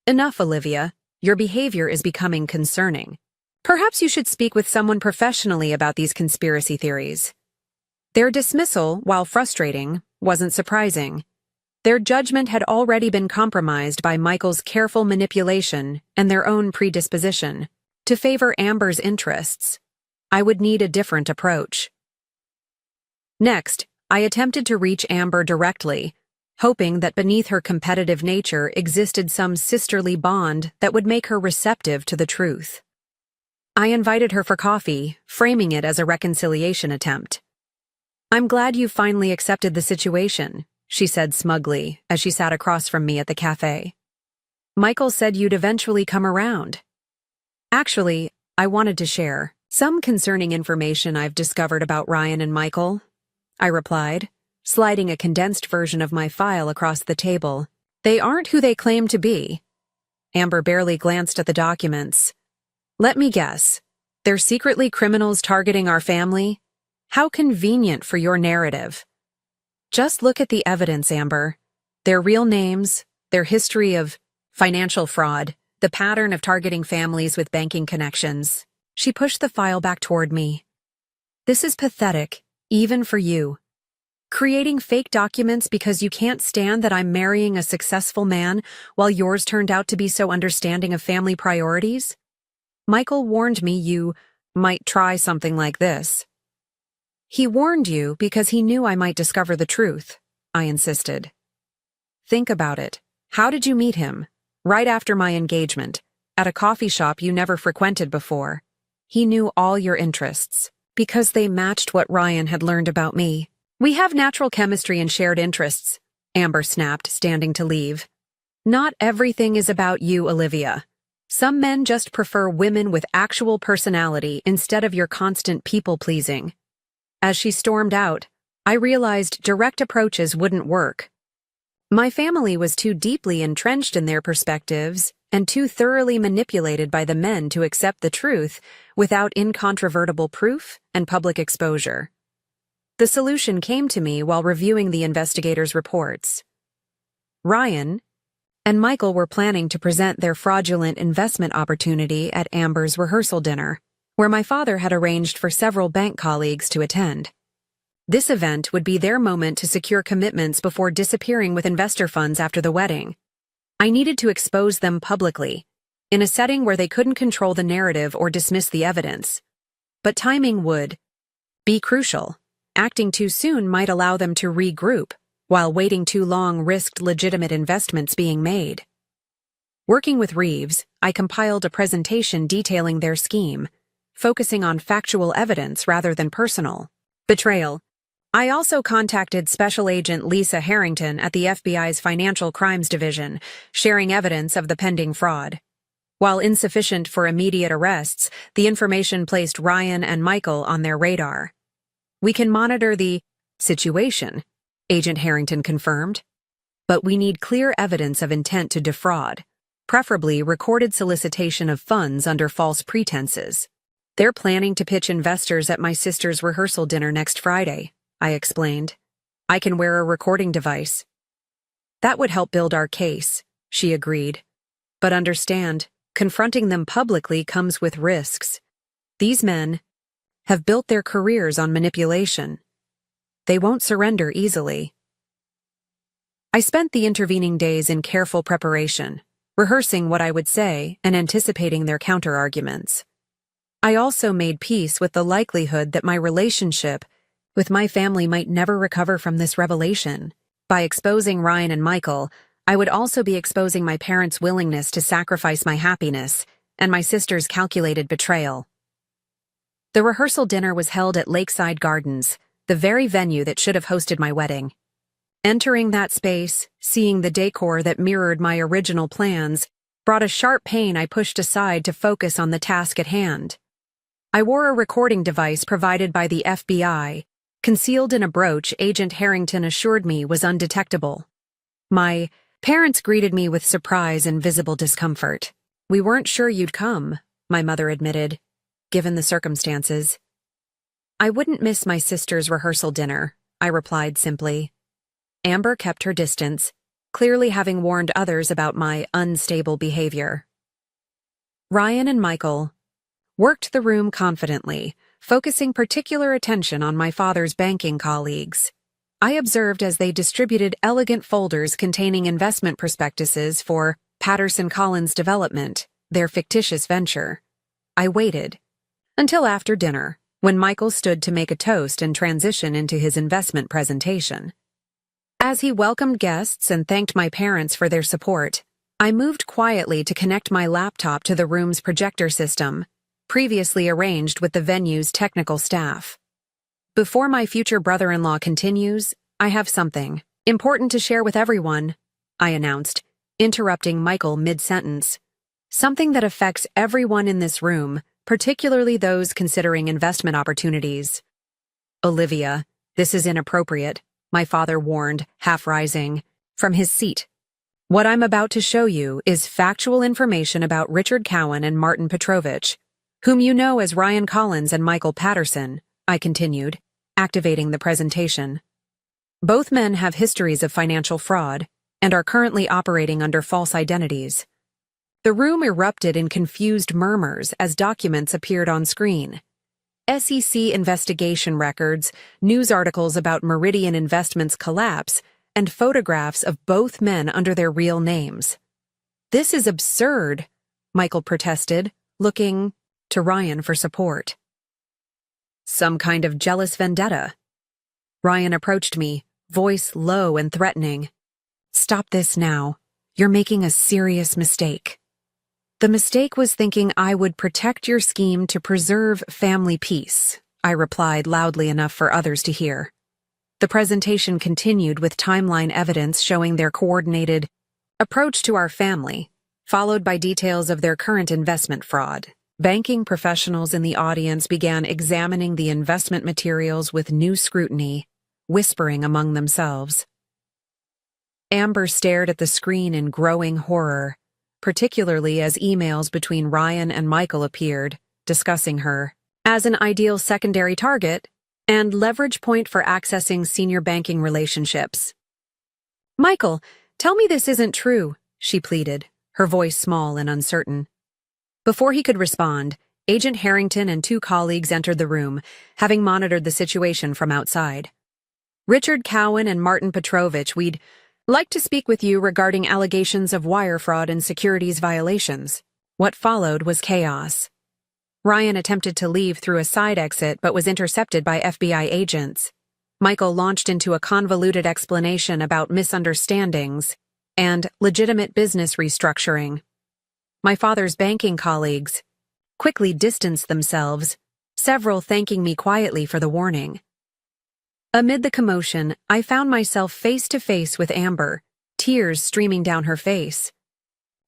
Speaker 1: Enough, Olivia. Your behavior is becoming concerning. Perhaps you should speak with someone professionally about these conspiracy theories. Their dismissal, while frustrating, wasn't surprising. Their judgment had already been compromised by Michael's careful manipulation and their own predisposition to favor Amber's interests. I would need a different approach. Next, I attempted to reach Amber directly, hoping that beneath her competitive nature existed some sisterly bond that would make her receptive to the truth. I invited her for coffee, framing it as a reconciliation attempt. I'm glad you finally accepted the situation, she said smugly as she sat across from me at the cafe. Michael said you'd eventually come around. Actually, I wanted to share some concerning information I've discovered about Ryan and Michael, I replied, sliding a condensed version of my file across the table. They aren't who they claim to be. Amber barely glanced at the documents. Let me guess. They're secretly criminals targeting our family? How convenient for your narrative. Just look at the evidence, Amber. Their real names, their history of financial fraud, the pattern of targeting families with banking connections. She pushed the file back toward me. This is pathetic, even for you. Creating fake documents because you can't stand that I'm marrying a successful man while yours turned out to be so understanding of family priorities? Michael warned me you might try something like this. He warned you because he knew I might discover the truth, I insisted. Think about it. How did you meet him? Right after my engagement, at a coffee shop you never frequented before. He knew all your interests, because they matched what Ryan had learned about me. We have natural chemistry and shared interests, Amber snapped, standing to leave. Not everything is about you, Olivia. Some men just prefer women with actual personality instead of your constant people-pleasing. As she stormed out, I realized direct approaches wouldn't work. My family was too deeply entrenched in their perspectives and too thoroughly manipulated by the men to accept the truth without incontrovertible proof and public exposure. The solution came to me while reviewing the investigators' reports. Ryan and Michael were planning to present their fraudulent investment opportunity at Amber's rehearsal dinner, where my father had arranged for several bank colleagues to attend. This event would be their moment to secure commitments before disappearing with investor funds after the wedding. I needed to expose them publicly, in a setting where they couldn't control the narrative or dismiss the evidence. But timing would be crucial. Acting too soon might allow them to regroup, while waiting too long risked legitimate investments being made. Working with Reeves, I compiled a presentation detailing their scheme, focusing on factual evidence rather than personal betrayal. I also contacted Special Agent Lisa Harrington at the FBI's Financial Crimes Division, sharing evidence of the pending fraud. While insufficient for immediate arrests, the information placed Ryan and Michael on their radar. We can monitor the situation, Agent Harrington confirmed. But we need clear evidence of intent to defraud, preferably recorded solicitation of funds under false pretenses. They're planning to pitch investors at my sister's rehearsal dinner next Friday, I explained. I can wear a recording device. That would help build our case, she agreed. But understand, confronting them publicly comes with risks. These men have built their careers on manipulation. They won't surrender easily. I spent the intervening days in careful preparation, rehearsing what I would say and anticipating their counter-arguments. I also made peace with the likelihood that my relationship with my family might never recover from this revelation. By exposing Ryan and Michael, I would also be exposing my parents' willingness to sacrifice my happiness and my sister's calculated betrayal. The rehearsal dinner was held at Lakeside Gardens, the very venue that should have hosted my wedding. Entering that space, seeing the decor that mirrored my original plans, brought a sharp pain I pushed aside to focus on the task at hand. I wore a recording device provided by the FBI, concealed in a brooch Agent Harrington assured me was undetectable. My parents greeted me with surprise and visible discomfort. We weren't sure you'd come, my mother admitted, given the circumstances. I wouldn't miss my sister's rehearsal dinner, I replied simply. Amber kept her distance, clearly having warned others about my unstable behavior. Ryan and Michael worked the room confidently, focusing particular attention on my father's banking colleagues. I observed as they distributed elegant folders containing investment prospectuses for Patterson Collins Development, their fictitious venture. I waited until after dinner, when Michael stood to make a toast and transition into his investment presentation. As he welcomed guests and thanked my parents for their support, I moved quietly to connect my laptop to the room's projector system, previously arranged with the venue's technical staff. Before my future brother-in-law continues, I have something important to share with everyone, I announced, interrupting Michael mid-sentence. Something that affects everyone in this room, particularly those considering investment opportunities. Olivia, this is inappropriate, my father warned, half rising from his seat. What I'm about to show you is factual information about Richard Cowan and Martin Petrovich, whom you know as Ryan Collins and Michael Patterson, I continued, activating the presentation. Both men have histories of financial fraud and are currently operating under false identities. The room erupted in confused murmurs as documents appeared on screen. SEC investigation records, news articles about Meridian Investments' collapse, and photographs of both men under their real names. "This is absurd," Michael protested, looking to Ryan for support. "Some kind of jealous vendetta." Ryan approached me, voice low and threatening. "Stop this now. You're making a serious mistake." "The mistake was thinking I would protect your scheme to preserve family peace," I replied loudly enough for others to hear. The presentation continued with timeline evidence showing their coordinated approach to our family, followed by details of their current investment fraud. Banking professionals in the audience began examining the investment materials with new scrutiny, whispering among themselves. Amber stared at the screen in growing horror, particularly as emails between Ryan and Michael appeared, discussing her as an ideal secondary target and leverage point for accessing senior banking relationships. "Michael, tell me this isn't true," she pleaded, her voice small and uncertain. Before he could respond, Agent Harrington and two colleagues entered the room, having monitored the situation from outside. "Richard Cowan and Martin Petrovich, we'd like to speak with you regarding allegations of wire fraud and securities violations." What followed was chaos. Ryan attempted to leave through a side exit but was intercepted by FBI agents. Michael launched into a convoluted explanation about misunderstandings and legitimate business restructuring. My father's banking colleagues quickly distanced themselves, several thanking me quietly for the warning. Amid the commotion, I found myself face to face with Amber, tears streaming down her face.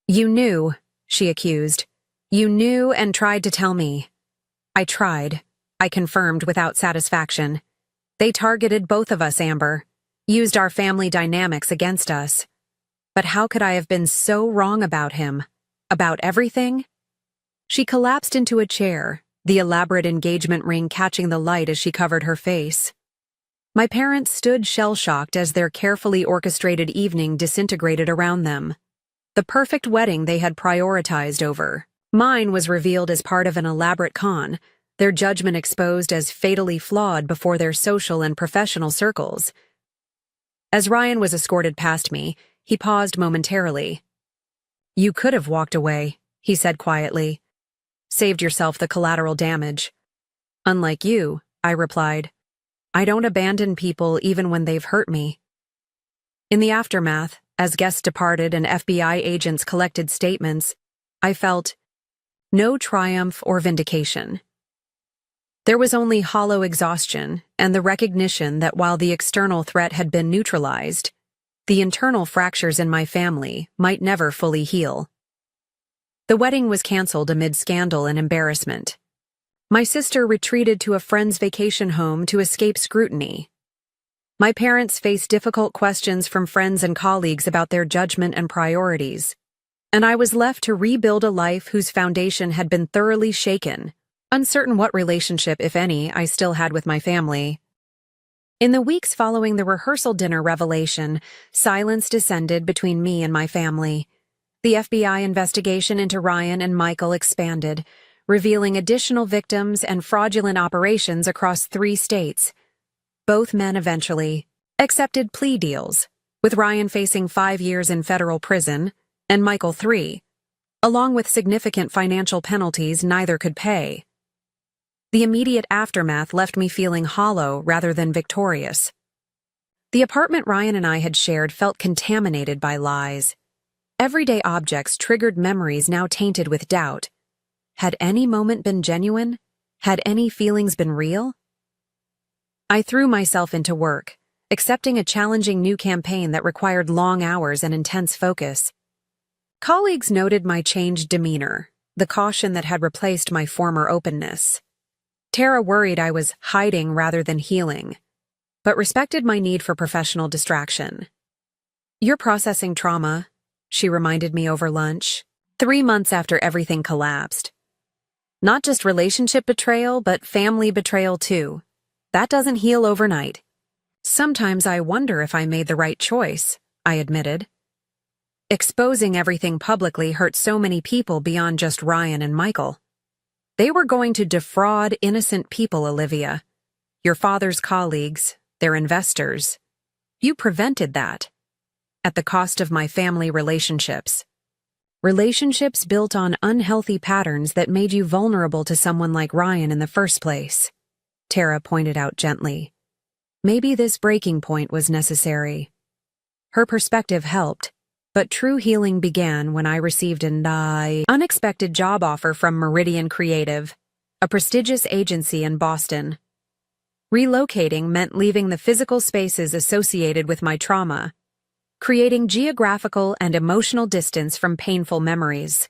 Speaker 1: "You knew," she accused. "You knew and tried to tell me." "I tried," I confirmed without satisfaction. "They targeted both of us, Amber, used our family dynamics against us. But how could I have been so wrong about him? About everything?" She collapsed into a chair, the elaborate engagement ring catching the light as she covered her face. My parents stood shell-shocked as their carefully orchestrated evening disintegrated around them. The perfect wedding they had prioritized over mine was revealed as part of an elaborate con, their judgment exposed as fatally flawed before their social and professional circles. As Ryan was escorted past me, he paused momentarily. "You could have walked away," he said quietly. "Saved yourself the collateral damage." "Unlike you," I replied. "I don't abandon people even when they've hurt me." In the aftermath, as guests departed and FBI agents collected statements, I felt no triumph or vindication. There was only hollow exhaustion and the recognition that while the external threat had been neutralized, the internal fractures in my family might never fully heal. The wedding was canceled amid scandal and embarrassment. My sister retreated to a friend's vacation home to escape scrutiny. My parents faced difficult questions from friends and colleagues about their judgment and priorities, and I was left to rebuild a life whose foundation had been thoroughly shaken, uncertain what relationship, if any, I still had with my family. In the weeks following the rehearsal dinner revelation, silence descended between me and my family. The FBI investigation into Ryan and Michael expanded, revealing additional victims and fraudulent operations across 3 states. Both men eventually accepted plea deals, with Ryan facing 5 years in federal prison and Michael 3, along with significant financial penalties neither could pay. The immediate aftermath left me feeling hollow rather than victorious. The apartment Ryan and I had shared felt contaminated by lies. Everyday objects triggered memories now tainted with doubt. Had any moment been genuine? Had any feelings been real? I threw myself into work, accepting a challenging new campaign that required long hours and intense focus. Colleagues noted my changed demeanor, the caution that had replaced my former openness. Tara worried I was hiding rather than healing, but respected my need for professional distraction. "You're processing trauma," she reminded me over lunch, 3 months after everything collapsed. "Not just relationship betrayal, but family betrayal too. That doesn't heal overnight." "Sometimes I wonder if I made the right choice," I admitted. Exposing everything publicly hurt so many people beyond just Ryan and Michael. They were going to defraud innocent people, Olivia. Your father's colleagues, their investors. You prevented that. At the cost of my family relationships. Relationships built on unhealthy patterns that made you vulnerable to someone like Ryan in the first place. Tara pointed out gently. Maybe this breaking point was necessary. Her perspective helped, but true healing began when I received an unexpected job offer from Meridian Creative, a prestigious agency in Boston. Relocating meant leaving the physical spaces associated with my trauma, creating geographical and emotional distance from painful memories.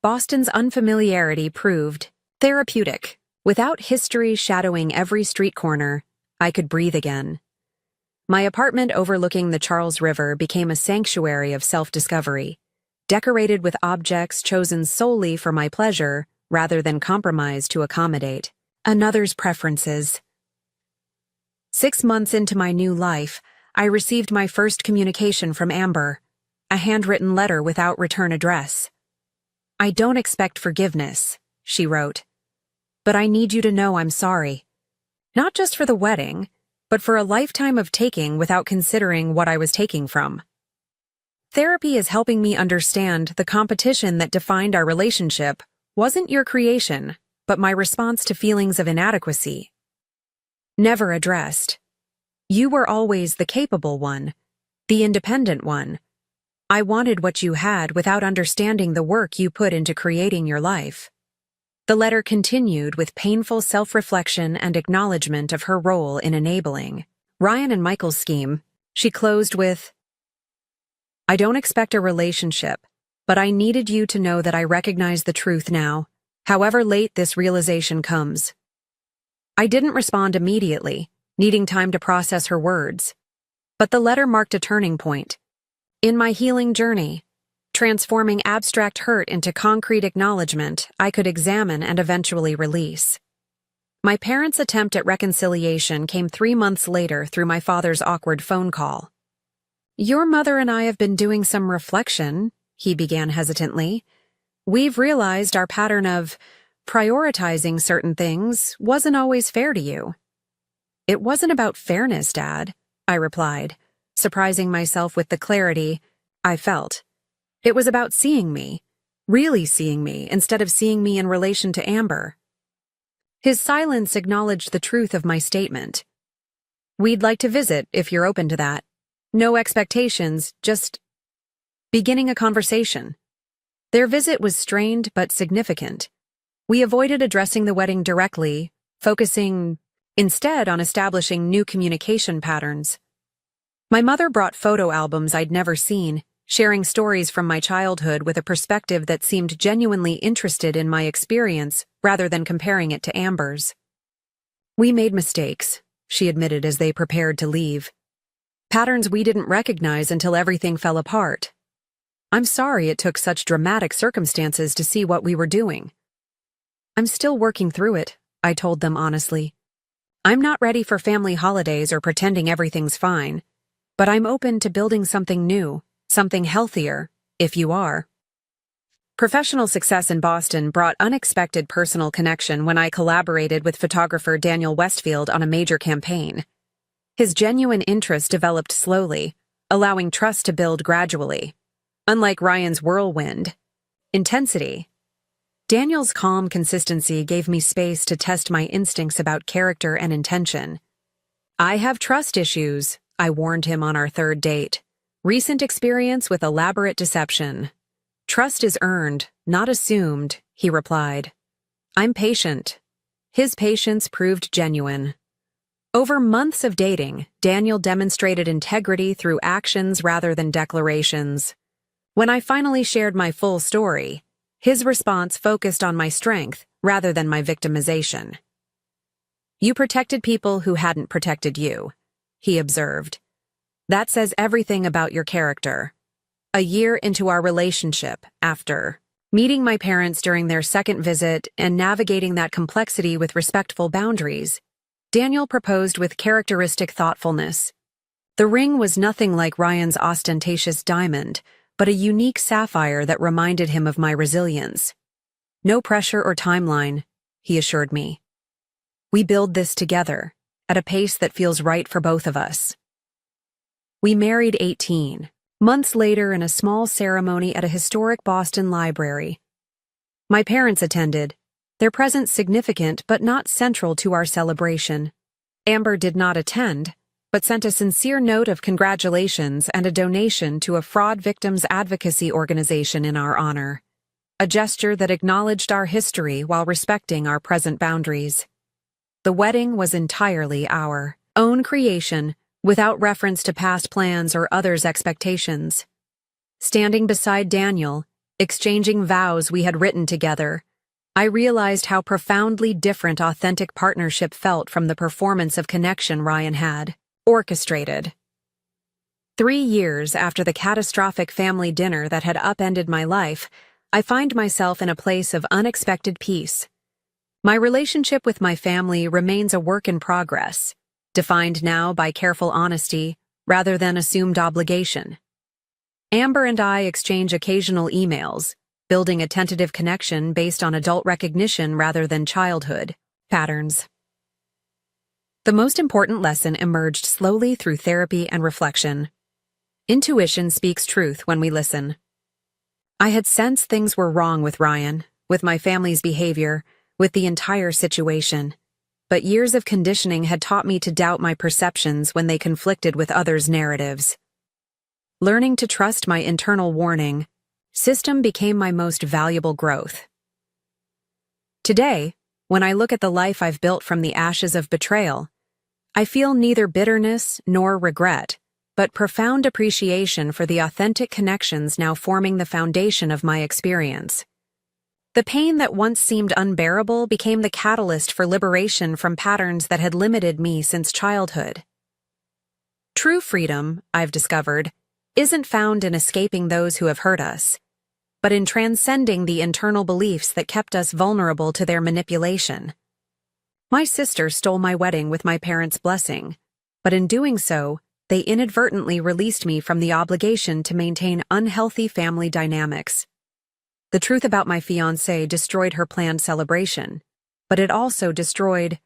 Speaker 1: Boston's unfamiliarity proved therapeutic. Without history shadowing every street corner, I could breathe again. My apartment overlooking the Charles River became a sanctuary of self-discovery, decorated with objects chosen solely for my pleasure rather than compromised to accommodate another's preferences. 6 months into my new life, I received my first communication from Amber, a handwritten letter without return address. I don't expect forgiveness, she wrote, but I need you to know I'm sorry. Not just for the wedding, but for a lifetime of taking without considering what I was taking from. Therapy is helping me understand the competition that defined our relationship wasn't your creation, but my response to feelings of inadequacy. Never addressed. You were always the capable one, the independent one. I wanted what you had without understanding the work you put into creating your life. The letter continued with painful self-reflection and acknowledgement of her role in enabling Ryan and Michael's scheme. She closed with, I don't expect a relationship, but I needed you to know that I recognize the truth now, however late this realization comes. I didn't respond immediately, needing time to process her words. But the letter marked a turning point. In my healing journey, transforming abstract hurt into concrete acknowledgement I could examine and eventually release. My parents' attempt at reconciliation came 3 months later through my father's awkward phone call. Your mother and I have been doing some reflection, he began hesitantly. We've realized our pattern of prioritizing certain things wasn't always fair to you. It wasn't about fairness, Dad, I replied, surprising myself with the clarity I felt. It was about seeing me, really seeing me, instead of seeing me in relation to Amber. His silence acknowledged the truth of my statement. We'd like to visit if you're open to that. No expectations, just beginning a conversation. Their visit was strained but significant. We avoided addressing the wedding directly, focusing instead on establishing new communication patterns. My mother brought photo albums I'd never seen, sharing stories from my childhood with a perspective that seemed genuinely interested in my experience rather than comparing it to Amber's. We made mistakes, she admitted as they prepared to leave. Patterns we didn't recognize until everything fell apart. I'm sorry it took such dramatic circumstances to see what we were doing. I'm still working through it, I told them honestly. I'm not ready for family holidays or pretending everything's fine, but I'm open to building something new. Something healthier, if you are. Professional success in Boston brought unexpected personal connection when I collaborated with photographer Daniel Westfield on a major campaign. His genuine interest developed slowly, allowing trust to build gradually. Unlike Ryan's whirlwind intensity, Daniel's calm consistency gave me space to test my instincts about character and intention. I have trust issues, I warned him on our third date. Recent experience with elaborate deception. Trust is earned, not assumed, he replied. I'm patient. His patience proved genuine. Over months of dating, Daniel demonstrated integrity through actions rather than declarations. When I finally shared my full story, his response focused on my strength rather than my victimization. You protected people who hadn't protected you, he observed. That says everything about your character. A year into our relationship, after meeting my parents during their second visit and navigating that complexity with respectful boundaries, Daniel proposed with characteristic thoughtfulness. The ring was nothing like Ryan's ostentatious diamond, but a unique sapphire that reminded him of my resilience. No pressure or timeline, he assured me. We build this together, at a pace that feels right for both of us. We married 18 months later in a small ceremony at a historic Boston library. My parents attended, their presence significant but not central to our celebration. Amber did not attend, but sent a sincere note of congratulations and a donation to a fraud victims advocacy organization in our honor, a gesture that acknowledged our history while respecting our present boundaries. The wedding was entirely our own creation, without reference to past plans or others' expectations. Standing beside Daniel, exchanging vows we had written together, I realized how profoundly different authentic partnership felt from the performance of connection Ryan had orchestrated. 3 years after the catastrophic family dinner that had upended my life, I find myself in a place of unexpected peace. My relationship with my family remains a work in progress, defined now by careful honesty rather than assumed obligation. Amber and I exchange occasional emails, building a tentative connection based on adult recognition rather than childhood patterns. The most important lesson emerged slowly through therapy and reflection. Intuition speaks truth when we listen. I had sensed things were wrong with Ryan, with my family's behavior, with the entire situation. But years of conditioning had taught me to doubt my perceptions when they conflicted with others' narratives. Learning to trust my internal warning system became my most valuable growth. Today, when I look at the life I've built from the ashes of betrayal, I feel neither bitterness nor regret, but profound appreciation for the authentic connections now forming the foundation of my experience. The pain that once seemed unbearable became the catalyst for liberation from patterns that had limited me since childhood. True freedom, I've discovered, isn't found in escaping those who have hurt us, but in transcending the internal beliefs that kept us vulnerable to their manipulation. My sister stole my wedding with my parents' blessing, but in doing so, they inadvertently released me from the obligation to maintain unhealthy family dynamics. The truth about my fiancé destroyed her planned celebration, but it also destroyed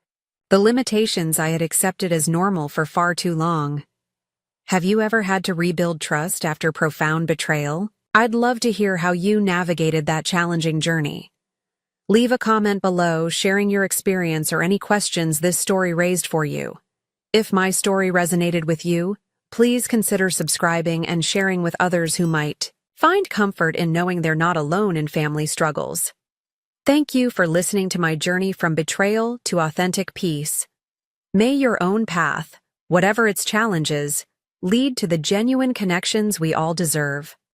Speaker 1: the limitations I had accepted as normal for far too long. Have you ever had to rebuild trust after profound betrayal? I'd love to hear how you navigated that challenging journey. Leave a comment below sharing your experience or any questions this story raised for you. If my story resonated with you, please consider subscribing and sharing with others who might find comfort in knowing they're not alone in family struggles. Thank you for listening to my journey from betrayal to authentic peace. May your own path, whatever its challenges, lead to the genuine connections we all deserve.